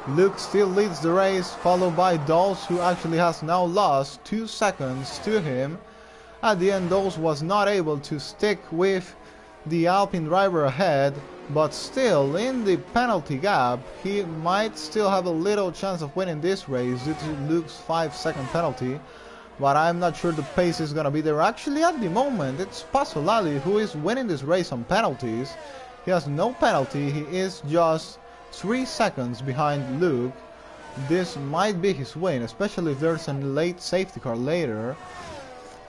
Luke still leads the race, followed by Dawes, who actually has now lost 2 seconds to him. At the end, Dawes was not able to stick with the Alpine driver ahead, but still in the penalty gap, he might still have a little chance of winning this race due to Luke's 5-second penalty. But I'm not sure the pace is gonna be there. Actually, at the moment, it's Pasolini who is winning this race on penalties. He has no penalty, he is just 3 seconds behind Luke. This might be his win, especially if there's a late safety car later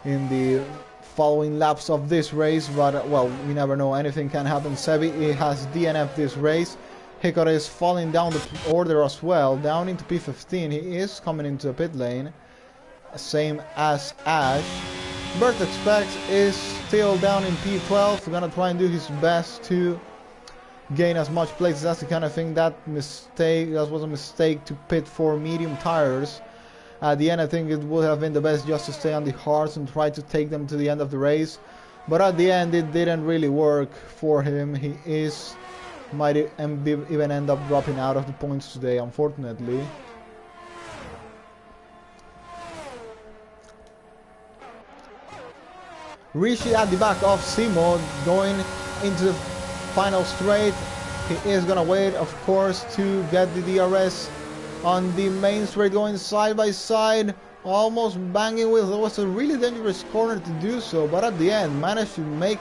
in the following laps of this race, but well, we never know, anything can happen. Sebi has DNF'd this race. Hickory is falling down the order as well, down into P15. He is coming into a pit lane, same as Ash. Bert Expects is still down in P12, gonna try and do his best to gain as much places as he can. I think that was a mistake to pit for medium tires. At the end, I think it would have been the best just to stay on the hards and try to take them to the end of the race. But at the end, it didn't really work for him. He might even end up dropping out of the points today, unfortunately. Rishi at the back of Simo, going into the final straight. He is gonna wait, of course, to get the DRS on the main straight, going side by side, almost banging with. It was a really dangerous corner to do so, but at the end managed to make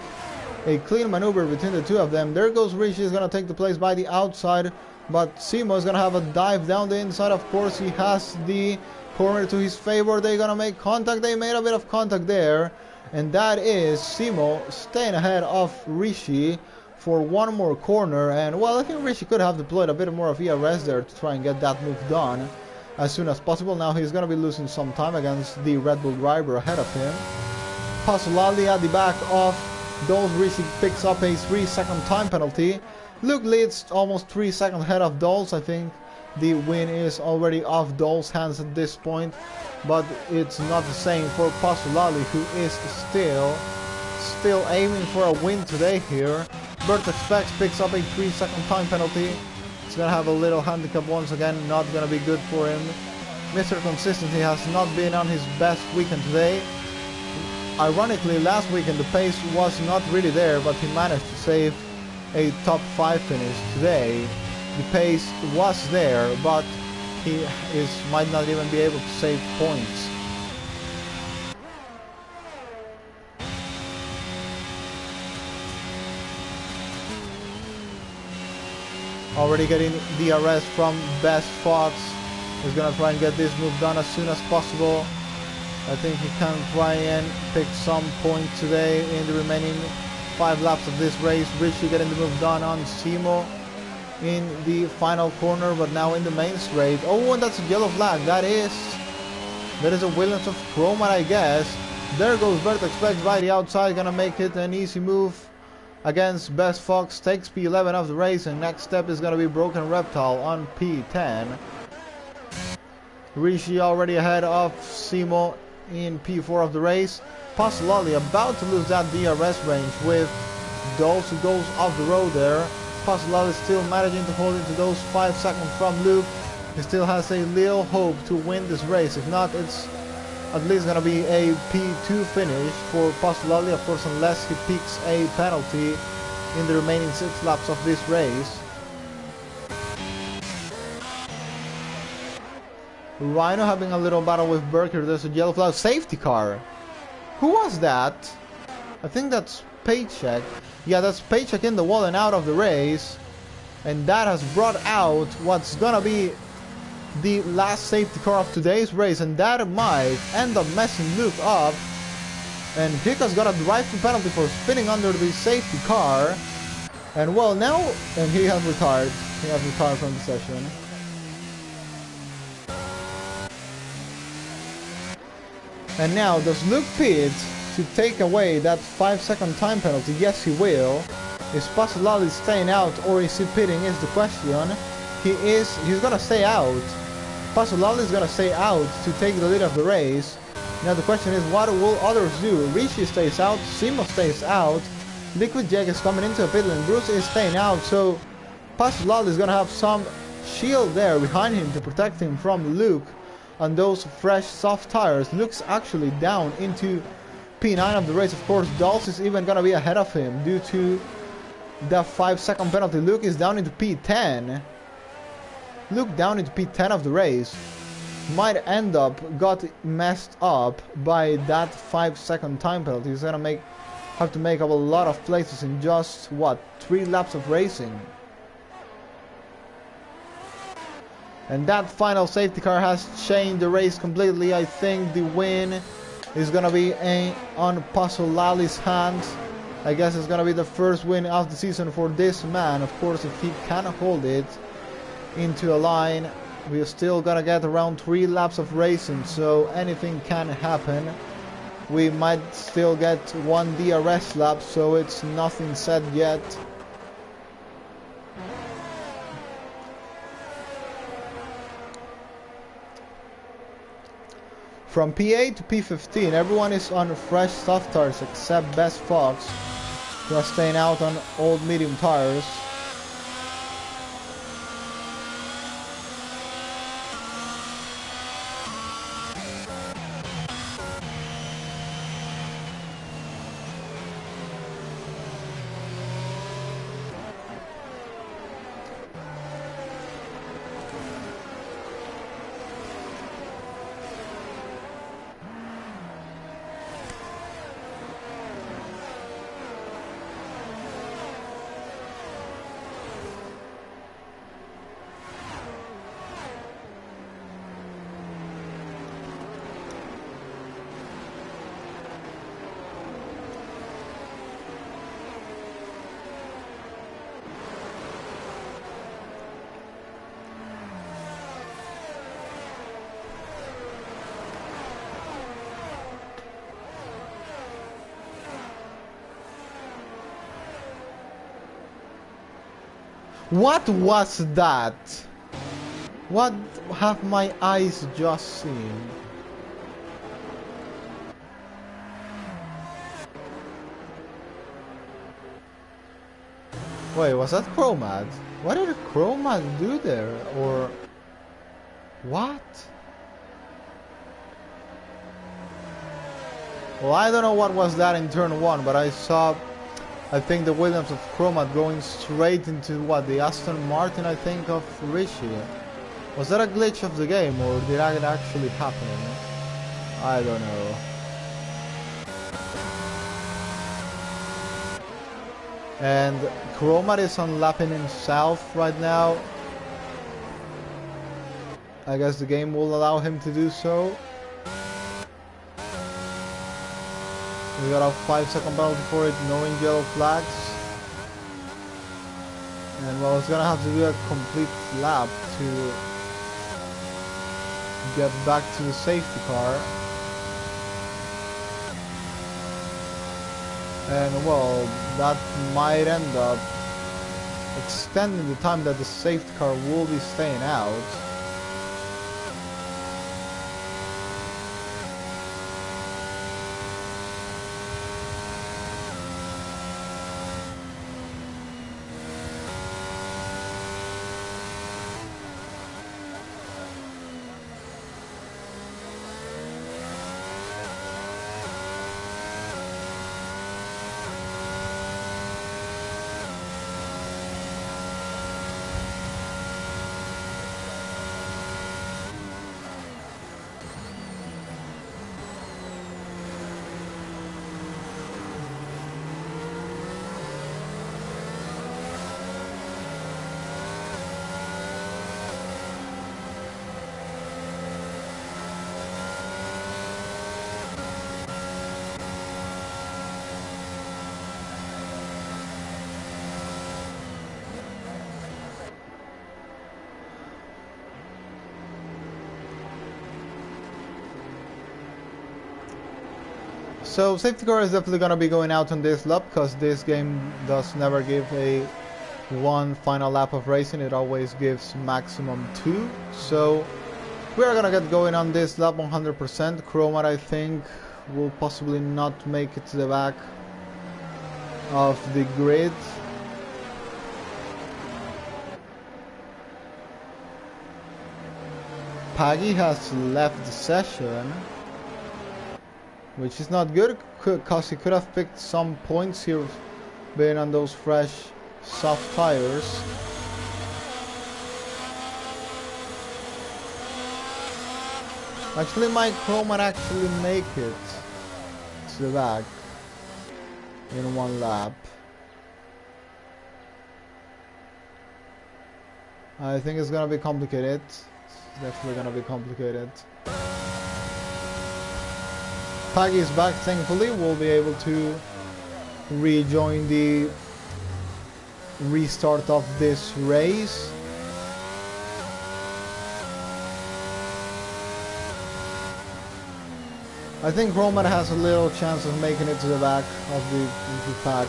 a clean maneuver between the two of them. There goes Rishi, is gonna take the place by the outside, but Simo is gonna have a dive down the inside. Of course, he has the corner to his favor. They're gonna make contact. They made a bit of contact there, and that is Simo staying ahead of Rishi for one more corner. And well, I think Rishi could have deployed a bit more of ERS there to try and get that move done as soon as possible. Now he's going to be losing some time against the Red Bull driver ahead of him. Pasolini at the back of Dawes. Rishi picks up a 3-second time penalty. Luke leads almost 3 seconds ahead of Dawes. I think the win is already off Dawes' hands at this point, but it's not the same for Pasolini, who is still aiming for a win today here. Bert Expects picks up a 3-second time penalty. It's gonna have a little handicap once again, not gonna be good for him. Mr. Consistency has not been on his best weekend today. Ironically, last weekend the pace was not really there, but he managed to save a top 5 finish today. The pace was there, but he might not even be able to save points. Already getting DRS from Best Fox. He's gonna try and get this move done as soon as possible. I think he can try and pick some points today in the remaining 5 laps of this race. Richie getting the move done on Simo in the final corner, but now in the main straight. Oh, and that's a yellow flag. That is a Williams of Chroma, I guess. There goes Bert Expects by the outside, gonna make it an easy move against Best Fox, takes P11 of the race, and next step is going to be Broken Reptile on P10. Rishi already ahead of Simo in P4 of the race. Pasolini about to lose that DRS range with Dawes, who goes off the road there. Pasolini still managing to hold into those 5 seconds from Luke. He still has a little hope to win this race. If not, it's at least going to be a P2 finish for Pasolini, of course, unless he picks a penalty in the remaining 6 laps of this race. Rhino having a little battle with Berker. There's a yellow flag. Safety car. Who was that? I think that's Paycheck. Yeah, that's Paycheck in the wall and out of the race. And that has brought out what's gonna be the last safety car of today's race, and that might end up messing Luke up And Hika's got a drive-through penalty for spinning under the safety car. And well, now, and he has retired. He has retired from the session. And now, does Luke pit to take away that 5-second time penalty? Yes, he will. Is Pasolali staying out or is he pitting is the question. He's gonna stay out. Pasolali is gonna stay out to take the lead of the race. Now the question is, what will others do? Richie stays out, Simo stays out, Liquid Jack is coming into a pit lane, Bruce is staying out, so Pasolali is gonna have some shield there behind him to protect him from Luke on those fresh soft tires. Luke's actually down into P9 of the race. Of course, Dulce is even gonna be ahead of him due to that 5-second penalty. Luke is down into P10. Luke down into P10 of the race. Might end up got messed up by that 5-second time penalty. He's gonna have to make up a lot of places in just what, 3 laps of racing. And that final safety car has changed the race completely. I think the win is gonna be on Pasolali's hands. I guess it's gonna be the first win of the season for this man. Of course, if he can hold it into a line, we're still gonna get around 3 laps of racing, so anything can happen. We might still get 1 DRS lap, so it's nothing said yet. From P8 to P15, everyone is on fresh soft tires except Best Fox, who are staying out on old medium tires. What was that? What have my eyes just seen? Wait, was that Chromad? What did Chromad do there? Or what? Well, I don't know what was that in turn 1, but I saw, I think, the Williams of Chromat going straight into what, the Aston Martin, I think, of Richie. Was that a glitch of the game, or did that actually happen? I don't know. And Chromat is unlapping himself right now. I guess the game will allow him to do so. We got a 5-second penalty for it, knowing yellow flags. And well, it's gonna have to do a complete lap to get back to the safety car. And well, that might end up extending the time that the safety car will be staying out. So safety car is definitely gonna be going out on this lap because this game does never give a one final lap of racing. It always gives maximum 2. So we are gonna get going on this lap 100%. Chromat, I think, will possibly not make it to the back of the grid. Paggy has left the session, which is not good because he could have picked some points here being on those fresh soft tires. Actually, might Chromat actually make it to the back in one lap? I think it's gonna be complicated. It's definitely gonna be complicated. Paggy is back, thankfully. We'll be able to rejoin the restart of this race. I think Chromat has a little chance of making it to the back of the pack.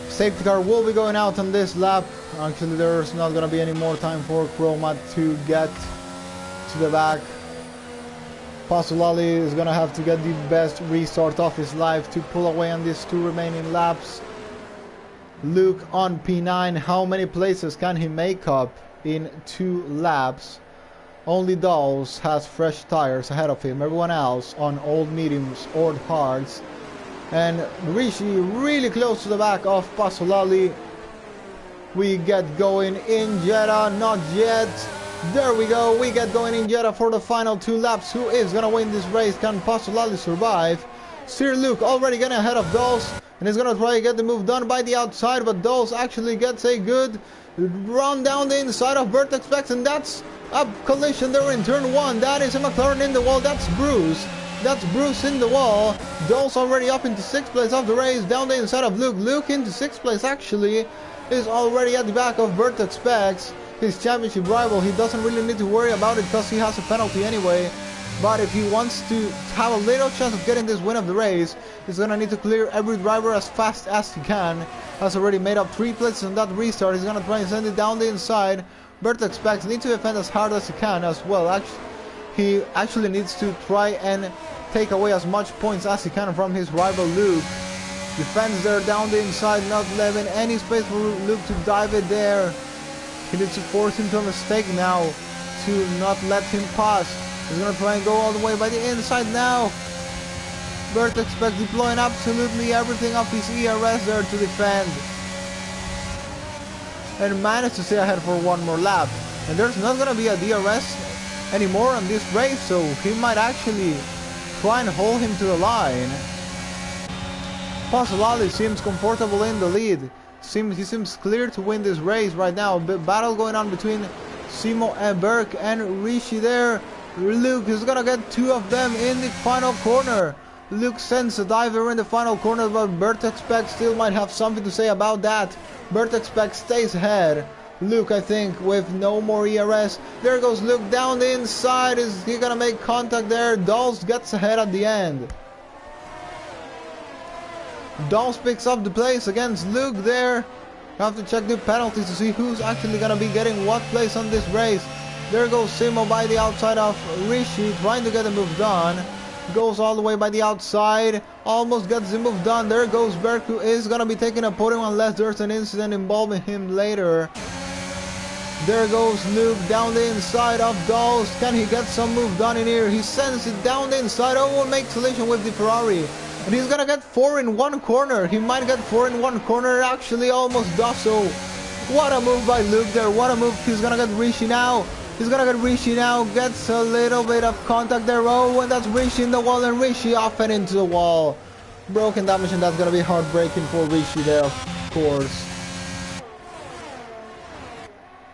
Safety car will be going out on this lap. Actually, there's not going to be any more time for Chromat to get to the back. Pasolali is going to have to get the best restart of his life to pull away on these 2 remaining laps. Luke on P9. How many places can he make up in 2 laps? Only Dawes has fresh tires ahead of him. Everyone else on old mediums or hards. And Rishi really close to the back of Pasolali. We get going in Jeddah, not yet. There we go, we get going in Jeddah for the final 2 laps. Who is gonna win this race? Can Pasolali survive? Sir Luke already getting ahead of Dawes, and he's gonna try to get the move done by the outside, but Dawes actually gets a good run down the inside of Vertex Specs, and that's a collision there in turn 1. That is a McLaren in the wall. That's Bruce. That's Bruce in the wall. Dawes already up into 6th place of the race, down the inside of Luke. Luke into 6th place actually is already at the back of Vertex Specs, his championship rival. He doesn't really need to worry about it because he has a penalty anyway. But if he wants to have a little chance of getting this win of the race, he's gonna need to clear every driver as fast as he can. Has already made up 3 places on that restart. He's gonna try and send it down the inside. Vertex Specs need to defend as hard as he can as well. He actually needs to try and take away as much points as he can from his rival Luke. Defends there down the inside, not leaving any space for Luke to dive it there. He needs to force him to a mistake now to not let him pass. He's gonna try and go all the way by the inside now. Vertex Specs deploying absolutely everything of his ERS there to defend. And managed to stay ahead for 1 more lap. And there's not gonna be a DRS anymore on this race, so he might actually try and hold him to the line. Pasolali seems comfortable in the lead. He seems clear to win this race right now. Battle going on between Simo and Burke and Rishi there. Luke is gonna get 2 of them in the final corner. Luke sends a diver in the final corner, but Vertex Specs still might have something to say about that. Vertex Specs stays ahead. Luke, I think, with no more ERS. There goes Luke down the inside. Is he gonna make contact there? Dawes gets ahead at the end. Dawes picks up the place against Luke there. Have to check the penalties to see who's actually gonna be getting what place on this race. There goes Simo by the outside of Rishi, trying to get the move done. Goes all the way by the outside, almost gets the move done. There goes Berk, who is gonna be taking a podium unless there's an incident involving him later. There goes Luke down the inside of Dawes. Can he get some move done in here? He sends it down the inside. Oh, will make collision with the Ferrari. And he's gonna get 4 in 1 corner. He might get 4 in 1 corner. Actually almost does so. What a move by Luke there. What a move. He's gonna get Rishi now. He's gonna get Rishi now. Gets a little bit of contact there. Oh, and that's Rishi in the wall, and Rishi off and into the wall. Broken damage, and that's gonna be heartbreaking for Rishi there, of course.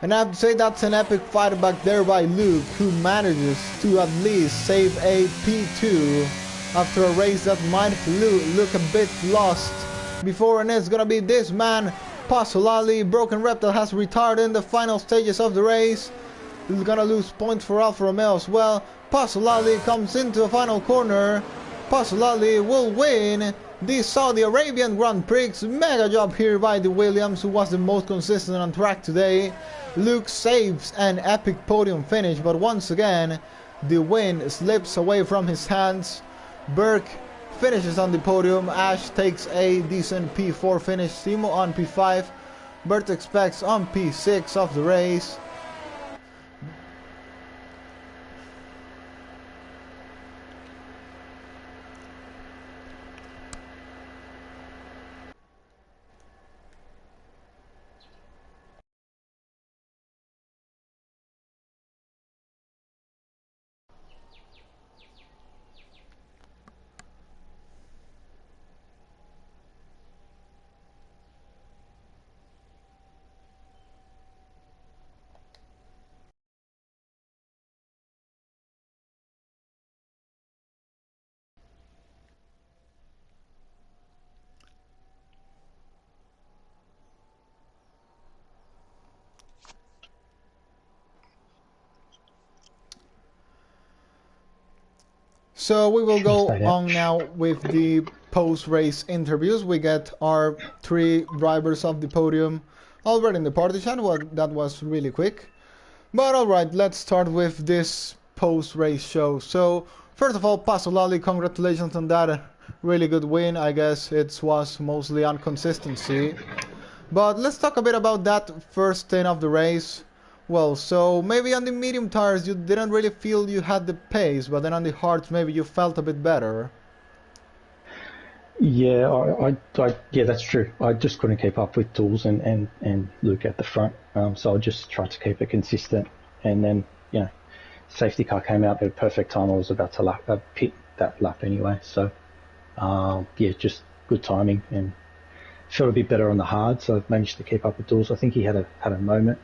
And I have to say that's an epic fight back there by Luke, who manages to at least save a P2 after a race that might look a bit lost before, and it's gonna be this man, Pasolini. Broken Reptile has retired in the final stages of the race. He's gonna lose points for Alfa Romeo as well. Pasolini comes into a final corner. Pasolini will win the Saudi Arabian Grand Prix. Mega job here by the Williams, who was the most consistent on track today. Luke saves an epic podium finish, but once again the win slips away from his hands. Burke finishes on the podium. Ash takes a decent P4 finish. Simo on P5. Bert expects on P6 of the race. So we will go on now with the post-race interviews. We get our 3 drivers of the podium already in the partition. Well, that was really quick. But alright, let's start with this post-race show. So, first of all, Pasolini, congratulations on that really good win. I guess it was mostly on consistency. But let's talk a bit about that first stint of the race. Well, so maybe on the medium tires you didn't really feel you had the pace, but then on the hards maybe you felt a bit better. Yeah, yeah, that's true. I just couldn't keep up with Tools and Luke at the front, so I just tried to keep it consistent. And then, you know, safety car came out at a perfect time. I was about to pit that lap anyway, so yeah, just good timing and felt a bit better on the hard. So I managed to keep up with Tools. I think he had a moment.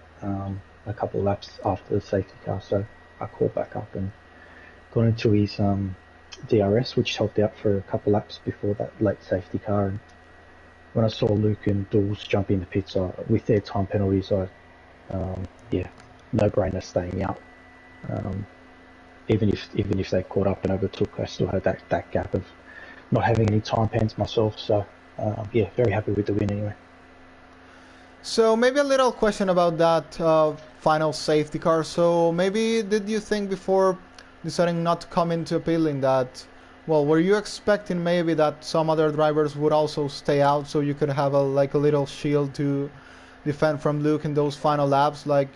A couple of laps after the safety car, so I caught back up and got into his DRS, which helped out for a couple of laps before that late safety car. And when I saw Luke and Dawes jump in the pits with their time penalties, yeah, no-brainer staying out. Even if they caught up and overtook, I still had that gap of not having any time pens myself. So yeah, very happy with the win anyway. So maybe a little question about that final safety car. So maybe did you think before deciding not to come into appealing that, well, were you expecting maybe that some other drivers would also stay out so you could have a little shield to defend from Luke in those final laps? Like,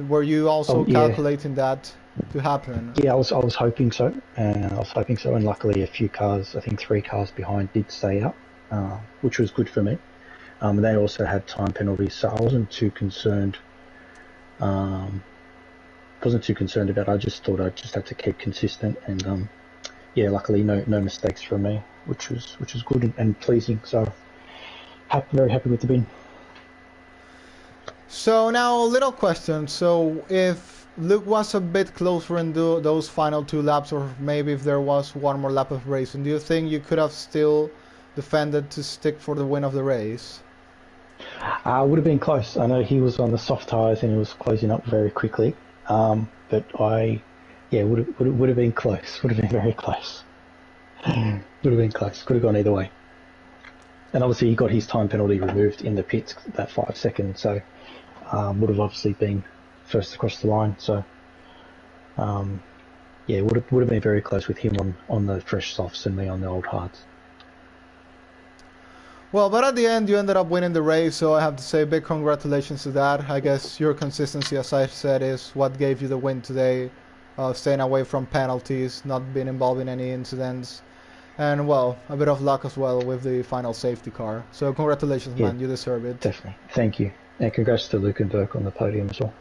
were you also calculating that to happen? Yeah, I was hoping so. And luckily a few cars, I think 3 cars behind, did stay out, which was good for me. They also had time penalties, so I wasn't too concerned. About it. I just thought I just had to keep consistent, and yeah, luckily no mistakes from me, which was good and pleasing. So very happy with the win. So now a little question. So if Luke was a bit closer in those final 2 laps, or maybe if there was one more lap of racing, do you think you could have still defended to stick for the win of the race? Would have been close. I know he was on the soft tyres and he was closing up very quickly. But would have been close. Would have been very close. Would have been close. Could have gone either way. And obviously he got his time penalty removed in the pits, that 5 seconds. So would have obviously been first across the line. So yeah, would have been very close with him on the fresh softs and me on the old hards. Well, but at the end you ended up winning the race, so I have to say big congratulations to that. I guess your consistency, as I said, is what gave you the win today. Staying away from penalties, not being involved in any incidents, and well, a bit of luck as well with the final safety car. So congratulations, man, you deserve it. Definitely, thank you. And congrats to Luke and Burke on the podium as well.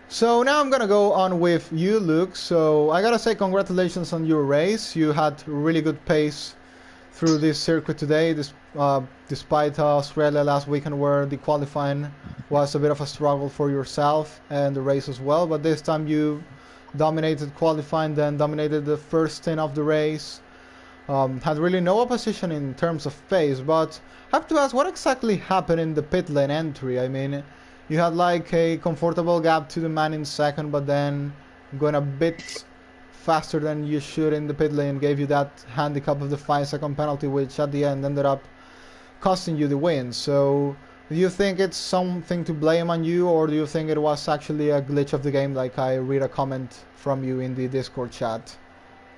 So now I'm gonna go on with you, Luke. So I gotta say congratulations on your race. You had really good pace through this circuit today, despite Australia last weekend where the qualifying was a bit of a struggle for yourself and the race as well, but this time you dominated qualifying, then dominated the first stint of the race. Had really no opposition in terms of pace, but I have to ask, what exactly happened in the pit lane entry? I mean, you had like a comfortable gap to the man in second, but then going a bit faster than you should in the pit lane gave you that handicap of the 5-second penalty, which at the end ended up costing you the win. So do you think it's something to blame on you, or do you think it was actually a glitch of the game, like I read a comment from you in the Discord chat?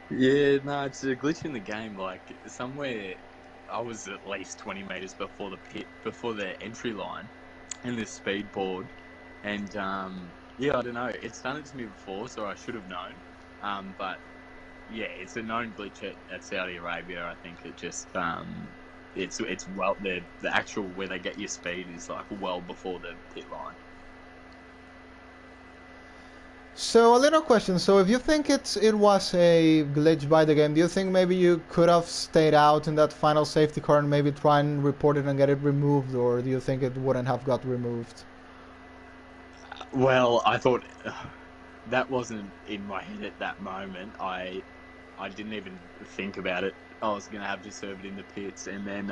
Yeah, no, it's a glitch in the game. Like, somewhere I was at least 20 meters before the entry line in this speed board. And, yeah, I don't know. It's done it to me before, so I should have known. But, yeah, it's a known glitch at Saudi Arabia. I think it just, it's well, the actual where they get your speed is, like, well before the pit line. So a little question. So if you think it was a glitch by the game, do you think maybe you could have stayed out in that final safety car and maybe try and report it and get it removed, or do you think it wouldn't have got removed? Well, I thought that wasn't in my head at that moment. I didn't even think about it. I was gonna have to serve it in the pits, and then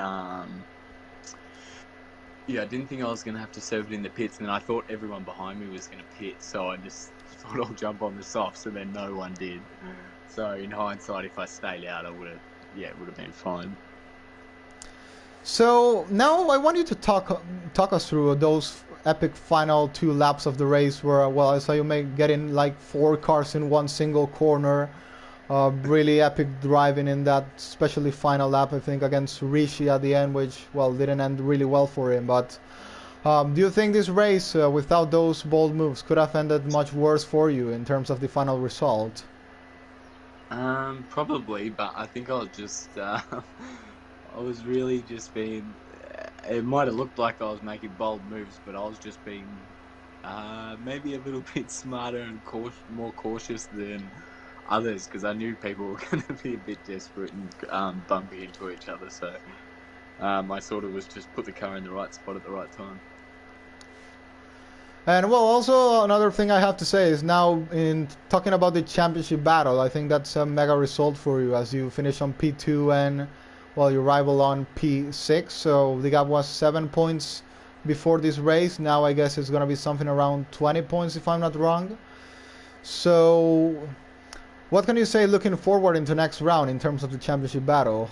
yeah, I didn't think I was gonna have to serve it in the pits, and I thought everyone behind me was gonna pit, so I just thought I'll jump on the softs, and then no one did. So in hindsight, if I stayed out, it would have been fine. So now I want you to talk us through those epic final 2 laps of the race where, well, I saw you get in like 4 cars in one single corner. Really epic driving in that, especially final lap, I think, against Rishi at the end, which, well, didn't end really well for him. But do you think this race, without those bold moves, could have ended much worse for you in terms of the final result? Probably, but I think I was just, I was really just being, it might have looked like I was making bold moves, but I was just being maybe a little bit smarter and more cautious than others, because I knew people were going to be a bit desperate and bumping into each other, so I sort of was just put the car in the right spot at the right time. And well, also another thing I have to say is now in talking about the championship battle, I think that's a mega result for you as you finish on P2 and, well, your rival on P6. So the gap was 7 points before this race. Now I guess it's going to be something around 20 points if I'm not wrong. So what can you say looking forward into next round in terms of the championship battle?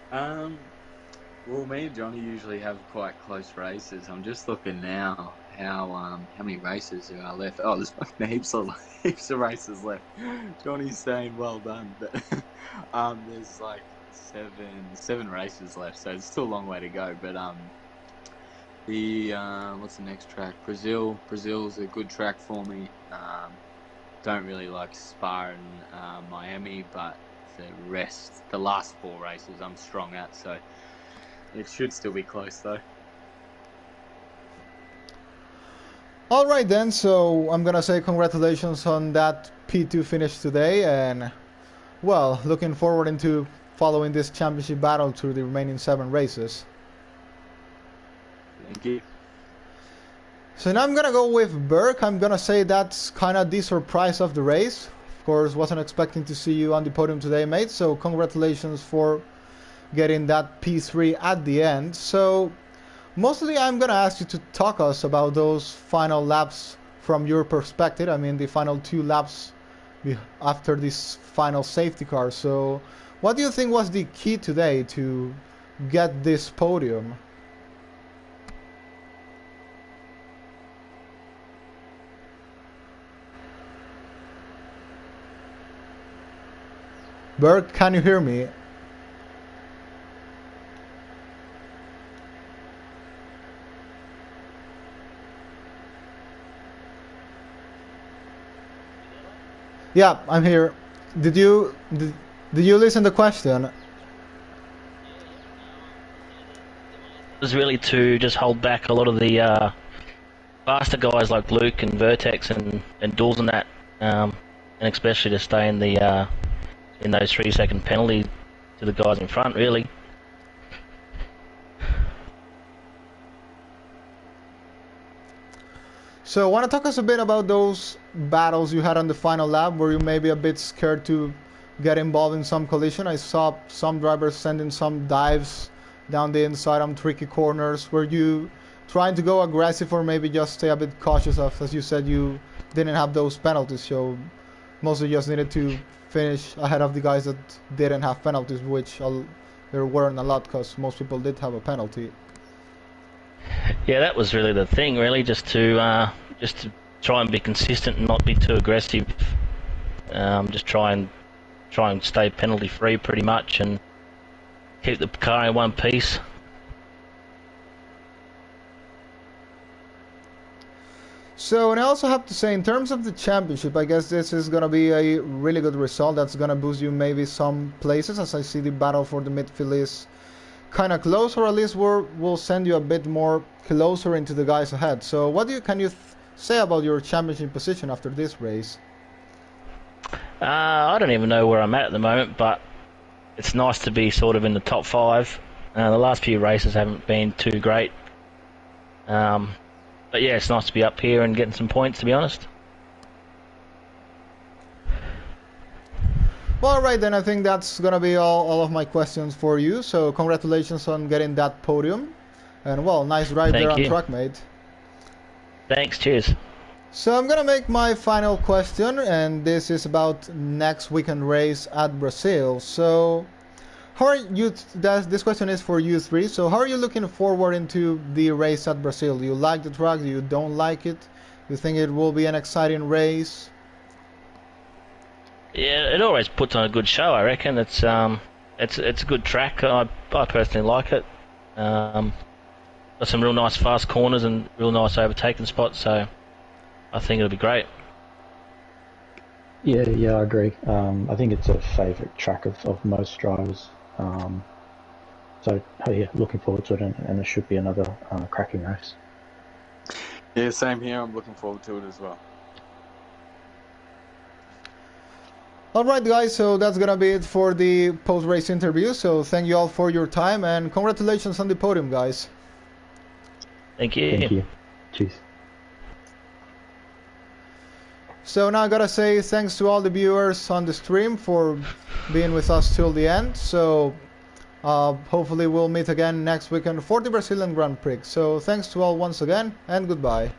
Well, me and Johnny usually have quite close races. I'm just looking now how many races there are left. Oh, there's fucking heaps of races left. Johnny's saying well done, but there's like seven races left, so it's still a long way to go. But what's the next track? Brazil's a good track for me. Don't really like Spa and Miami, but the last 4 races I'm strong at, so it should still be close though. Alright then, so I'm gonna say congratulations on that P2 finish today, and well, looking forward into following this championship battle through the remaining 7 races. Thank you. So now I'm gonna go with Burke. I'm gonna say that's kind of the surprise of the race. Of course, wasn't expecting to see you on the podium today, mate, so congratulations for getting that P3 at the end. So mostly I'm gonna ask you to talk us about those final laps from your perspective. I mean, the final 2 laps after this final safety car. So what do you think was the key today to get this podium? Burke, can you hear me? Yeah, I'm here. Did you listen to the question? It was really to just hold back a lot of the faster guys like Luke and Vertex and Dawes and that, and especially to stay in the in those 3-second penalty to the guys in front, really. So, want to talk us a bit about those battles you had on the final lap? Were you maybe a bit scared to get involved in some collision? I saw some drivers sending some dives down the inside on tricky corners. Were you trying to go aggressive or maybe just stay a bit cautious of, as you said, you didn't have those penalties, so mostly just needed to finish ahead of the guys that didn't have penalties, which there weren't a lot because most people did have a penalty. Yeah, that was really the thing. Really, just to try and be consistent and not be too aggressive. Just try and stay penalty free pretty much, and keep the car in one piece. So, and I also have to say, in terms of the championship, I guess this is going to be a really good result. That's going to boost you maybe some places, as I see the battle for the midfield is kind of close, or at least we'll send you a bit more closer into the guys ahead. So what can you say about your championship position after this race? I don't even know where I'm at the moment, but it's nice to be sort of in the top 5. The last few races haven't been too great. But yeah, it's nice to be up here and getting some points, to be honest. Well, alright then, I think that's gonna be all of my questions for you. So congratulations on getting that podium. And well, nice ride there on track, mate. Thanks, cheers. So I'm gonna make my final question, and this is about next weekend race at Brazil. So how are you, this question is for you three, so how are you looking forward into the race at Brazil? Do you like the track? Do you don't like it? Do you think it will be an exciting race? Yeah, it always puts on a good show, I reckon. It's a good track. I personally like it. Got some real nice fast corners and real nice overtaking spots, so I think it'll be great. Yeah, I agree. I think it's a favourite track of most drivers. So yeah, looking forward to it, and it should be another cracking race. Yeah, same here. I'm looking forward to it as well. Alright guys, so that's gonna be it for the post-race interview. So thank you all for your time, and congratulations on the podium, guys. Thank you. Thank you. Cheers. So now I gotta say thanks to all the viewers on the stream for being with us till the end. So hopefully we'll meet again next weekend for the Brazilian Grand Prix. So thanks to all once again, and goodbye.